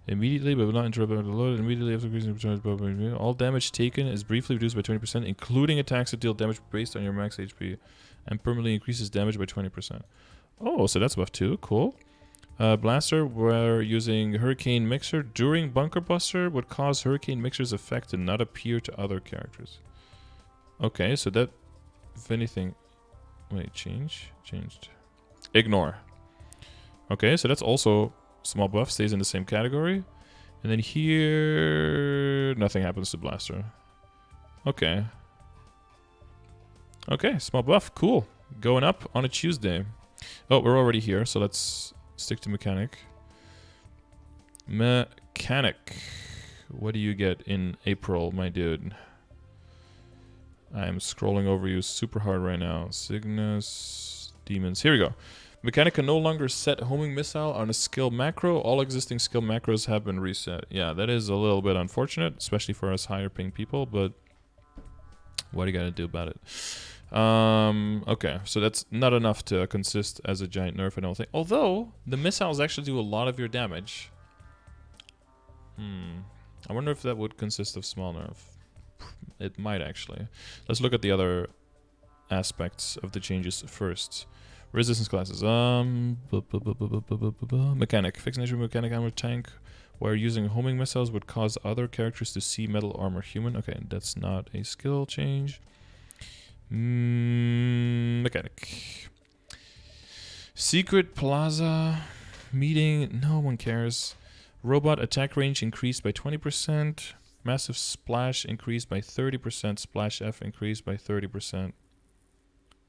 Immediately, but will not interrupt the load. Immediately after increasing all damage taken is briefly reduced by 20%, including attacks that deal damage based on your max HP, and permanently increases damage by 20%. Oh, so that's buff too. Cool. Blaster, where using Hurricane Mixer during Bunker Buster would cause Hurricane Mixer's effect to not appear to other characters. Okay, so that, if anything, wait, changed. Ignore. Okay, so that's also small buff, stays in the same category. And then here, nothing happens to Blaster. Okay. Okay, small buff, cool. Going up on a Tuesday. Oh, we're already here, so let's stick to Mechanic. Mechanic. What do you get in April, my dude? I'm scrolling over you super hard right now. Cygnus, Demons. Here we go. Mechanic can no longer set homing missile on a skill macro. All existing skill macros have been reset. Yeah, that is a little bit unfortunate, especially for us higher ping people, but what do you gotta do about it? Okay, so that's not enough to consist as a giant nerf, I don't think. Although, the missiles actually do a lot of your damage. I wonder if that would consist of small nerf. It might actually. Let's look at the other aspects of the changes first. Resistance classes. Mechanic. Fixed nature mechanic armor tank, where using homing missiles would cause other characters to see metal armor human. Okay, that's not a skill change. Mechanic. Secret Plaza meeting. No one cares. Robot attack range increased by 20%. Massive splash increased by 30%. Splash F increased by 30%.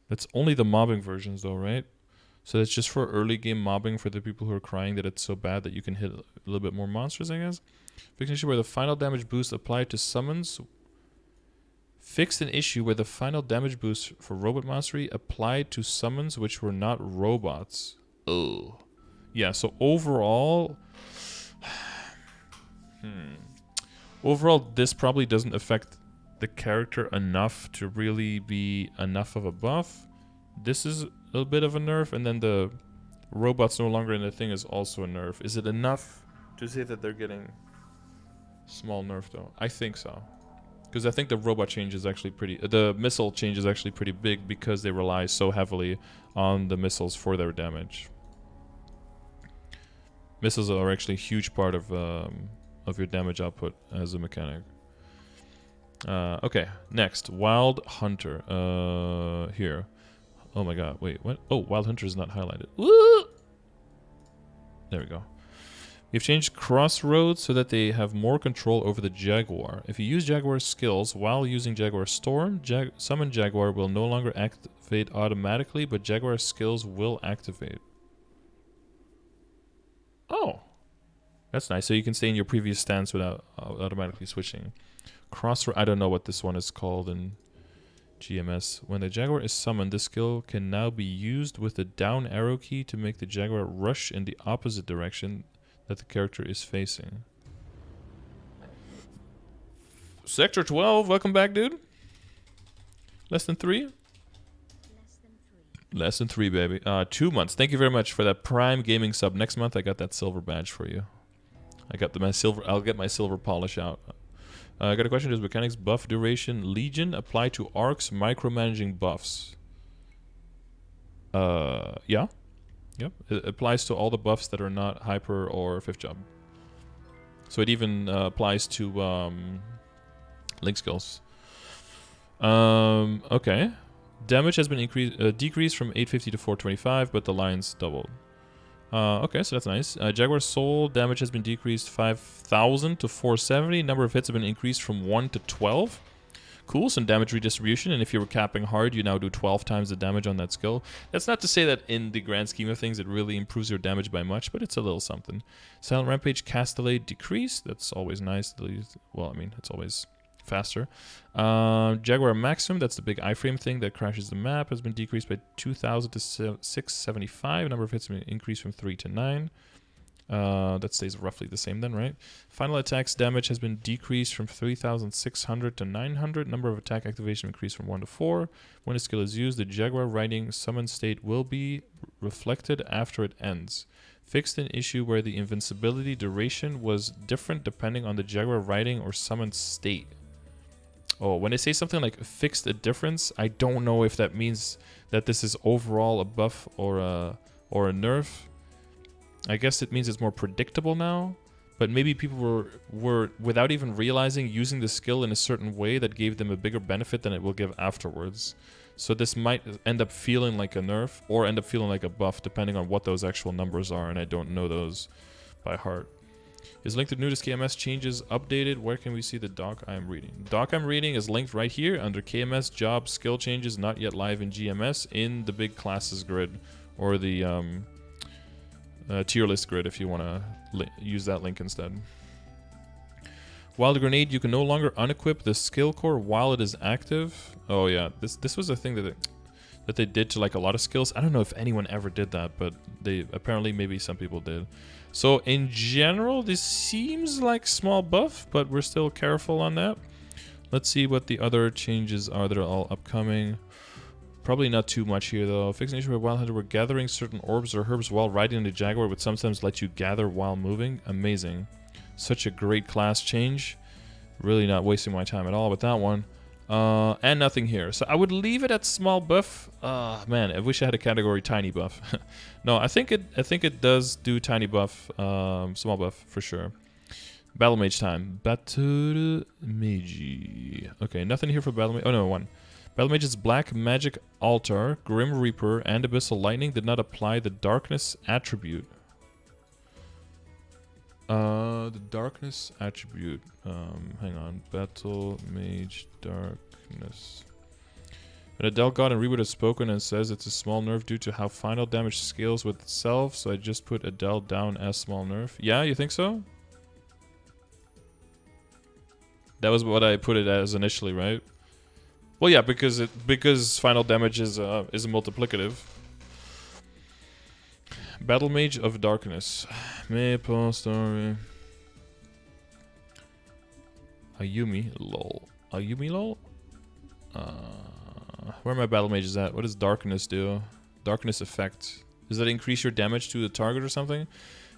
That's only the mobbing versions though, right? So that's just for early game mobbing for the people who are crying that it's so bad that you can hit a little bit more monsters, I guess. Fixed an issue where the final damage boost applied to summons. Fixed an issue where the final damage boost for robot mastery applied to summons which were not robots. Oh. Yeah, so overall... Overall, this probably doesn't affect the character enough to really be enough of a buff. This is a bit of a nerf, and then the robots no longer in the thing is also a nerf. Is it enough to say that they're getting small nerf though? I think so. Because I think the robot change is actually pretty... the missile change is actually pretty big because they rely so heavily on the missiles for their damage. Missiles are actually a huge part of your damage output as a mechanic. Okay, next. Wild Hunter. Here. Oh my god, wait, what? Oh, Wild Hunter is not highlighted. Woo! There we go. We've changed Crossroads so that they have more control over the Jaguar. If you use Jaguar's skills while using Jaguar Storm, Summon Jaguar will no longer activate automatically, but Jaguar's skills will activate. Oh. That's nice. So you can stay in your previous stance without automatically switching. Crossroads. I don't know what this one is called in GMS. When the Jaguar is summoned, this skill can now be used with the down arrow key to make the Jaguar rush in the opposite direction that the character is facing. Sector 12, welcome back, dude. Less than 3? Less than 3, baby. 2 months. Thank you very much for that Prime Gaming sub. Next month, I got that silver badge for you. I got my silver. I'll get my silver polish out. I got a question. Does mechanics buff duration Legion apply to arcs micromanaging buffs? Yeah. Yep. It applies to all the buffs that are not hyper or 5th job. So it even applies to link skills. Okay. Damage has been decreased from 850 to 425, but the lines doubled. Okay, so that's nice. Jaguar Soul damage has been decreased 5,000 to 470. Number of hits have been increased from 1 to 12. Cool, some damage redistribution, and if you were capping hard, you now do 12 times the damage on that skill. That's not to say that in the grand scheme of things it really improves your damage by much, but it's a little something. Silent Rampage cast delay decreased. That's always nice. Well, I mean, it's always faster. Jaguar Maximum, that's the big iframe thing that crashes the map, has been decreased by 2,000 to 675. Number of hits has been increased from 3 to 9. That stays roughly the same then, right? Final attacks damage has been decreased from 3,600 to 900. Number of attack activation increased from 1 to 4. When a skill is used, the Jaguar riding summon state will be reflected after it ends. Fixed an issue where the invincibility duration was different depending on the Jaguar riding or summoned state. Oh, when they say something like fixed a difference, I don't know if that means that this is overall a buff or a nerf. I guess it means it's more predictable now, but maybe people were without even realizing using the skill in a certain way that gave them a bigger benefit than it will give afterwards. So this might end up feeling like a nerf or end up feeling like a buff depending on what those actual numbers are, and I don't know those by heart. Is linked to newest KMS changes updated? Where can we see the doc I'm reading? The doc I'm reading is linked right here under KMS job skill changes not yet live in GMS in the big classes grid, or the tier list grid if you want to use that link instead. While the grenade, you can no longer unequip the skill core while it is active. Oh yeah, this was a thing that they did to like a lot of skills. I don't know if anyone ever did that, but they apparently maybe some people did. So in general, this seems like small buff, but we're still careful on that. Let's see what the other changes are that are all upcoming. Probably not too much here though. Fixing issue where Wild Hunter were gathering certain orbs or herbs while riding the Jaguar would sometimes let you gather while moving. Amazing. Such a great class change. Really not wasting my time at all with that one. And nothing here. So I would leave it at small buff. Man, I wish I had a category tiny buff. No, I think it does do tiny buff, small buff for sure. Battle Mage time. Battle Mage. Okay, nothing here for Battle Mage. Oh no, one. Battle Mage's Black Magic Altar, Grim Reaper, and Abyssal Lightning did not apply the Darkness attribute. The Darkness attribute. Hang on. Battle Mage Darkness. But Adele God and Reboot has spoken and says it's a small nerf due to how final damage scales with itself, so I just put Adele down as small nerf. Yeah, you think so? That was what I put it as initially, right? Well, yeah, because final damage is a multiplicative. Battle Mage of Darkness. Maple Story. Ayumi, lol. Ayumi, lol? Where my Battle Mages at? What does Darkness do? Darkness effect. Does that increase your damage to the target or something?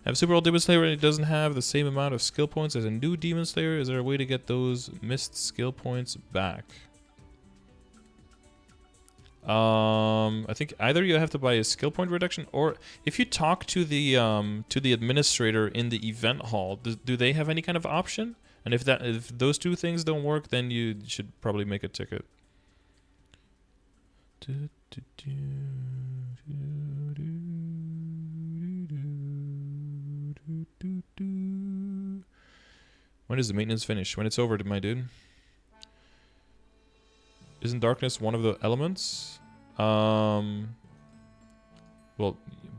I have Super Old Demon Slayer and it doesn't have the same amount of skill points as a new Demon Slayer. Is there a way to get those missed skill points back? I think either you have to buy a skill point reduction, or if you talk to the administrator in the event hall, do they have any kind of option? And if those two things don't work, then you should probably make a ticket. When does the maintenance finish? When it's over, my dude. Isn't darkness one of the elements? Well,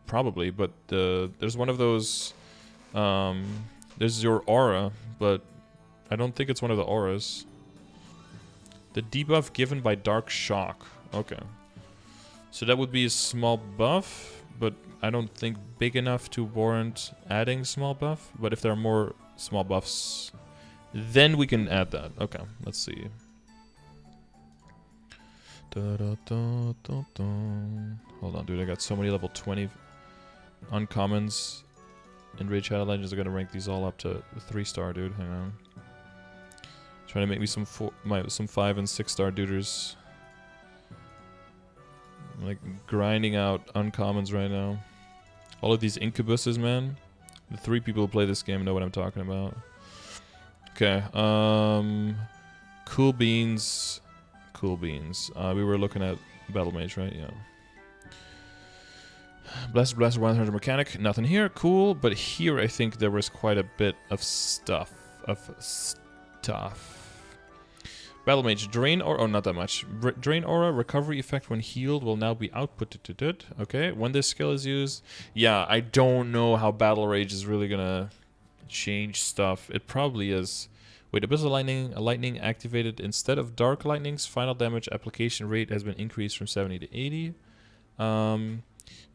probably, but there's one of those. There's your aura, but I don't think it's one of the auras. The debuff given by Dark Shock. Okay. So that would be a small buff, but I don't think big enough to warrant adding small buff. But if there are more small buffs, then we can add that. Okay, let's see. Hold on, dude. I got so many level 20 uncommons. And Raid Shadow Legends are gonna rank these all up to 3-star, dude. Hang on. Trying to make me some 5 and 6-star duders. I'm like grinding out uncommons right now. All of these incubuses, man. The 3 people who play this game know what I'm talking about. Okay. Cool beans. Cool beans. We were looking at Battle Mage, right? Yeah. Blaster, 100 mechanic. Nothing here. Cool. But here I think there was quite a bit of stuff. Battle Mage. Drain Aura. Oh, not that much. Drain Aura. Recovery effect when healed will now be outputted. Okay. When this skill is used. Yeah, I don't know how Battle Rage is really gonna change stuff. It probably is. Wait, Abyssal Lightning activated instead of Dark Lightning's final damage application rate has been increased from 70 to 80.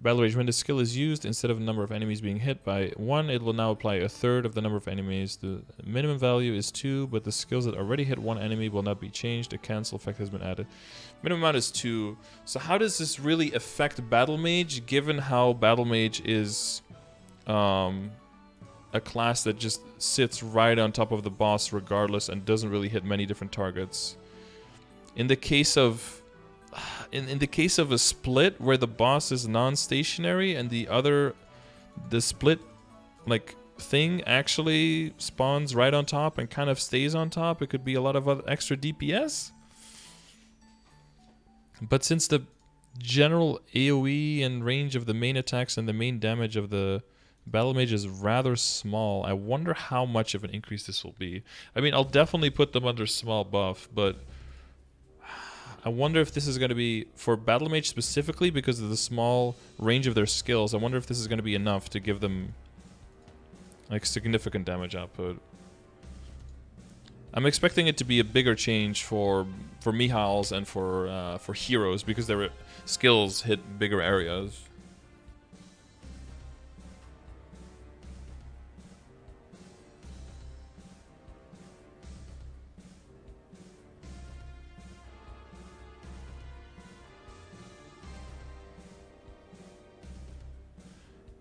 Battle Rage, when the skill is used, instead of the number of enemies being hit by 1, it will now apply a third of the number of enemies. The minimum value is 2, but the skills that already hit 1 enemy will not be changed. A cancel effect has been added. Minimum amount is 2. So how does this really affect Battle Mage, given how Battle Mage is a class that just sits right on top of the boss regardless and doesn't really hit many different targets. In the case of in the case of a split where the boss is non-stationary and the split like thing actually spawns right on top and kind of stays on top, it could be a lot of other extra DPS. But since the general AoE and range of the main attacks and the main damage of the Battle Mage is rather small, I wonder how much of an increase this will be. I mean, I'll definitely put them under small buff, but I wonder if this is going to be, for Battle Mage specifically, because of the small range of their skills, I wonder if this is going to be enough to give them like significant damage output. I'm expecting it to be a bigger change for Mihals and for heroes, because their skills hit bigger areas.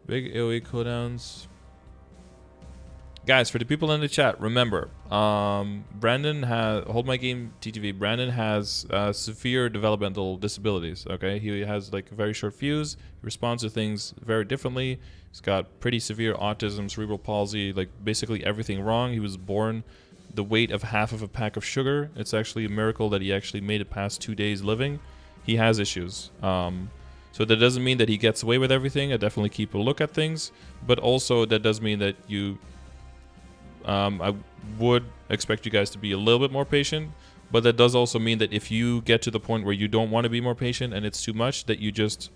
Big AoE cooldowns. Guys, for the people in the chat, remember, Brandon has, hold my game TTV, Brandon has severe developmental disabilities, okay? He has like a very short fuse, he responds to things very differently, he's got pretty severe autism, cerebral palsy, like basically everything wrong. He was born the weight of half of a pack of sugar. It's actually a miracle that he actually made it past 2 days living. He has issues. So that doesn't mean that he gets away with everything. I definitely keep a look at things, but also that does mean that you... I would expect you guys to be a little bit more patient, but that does also mean that if you get to the point where you don't want to be more patient and it's too much, that you just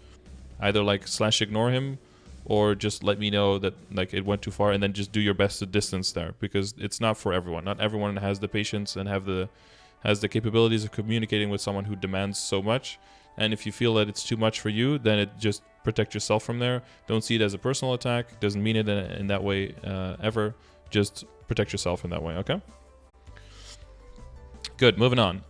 either like / ignore him, or just let me know that like it went too far, and then just do your best to distance there, because it's not for everyone. Not everyone has the patience and has the capabilities of communicating with someone who demands so much. And if you feel that it's too much for you, then it just protect yourself from there. Don't see it as a personal attack. Doesn't mean it in that way ever. Just protect yourself in that way, okay? Good, moving on.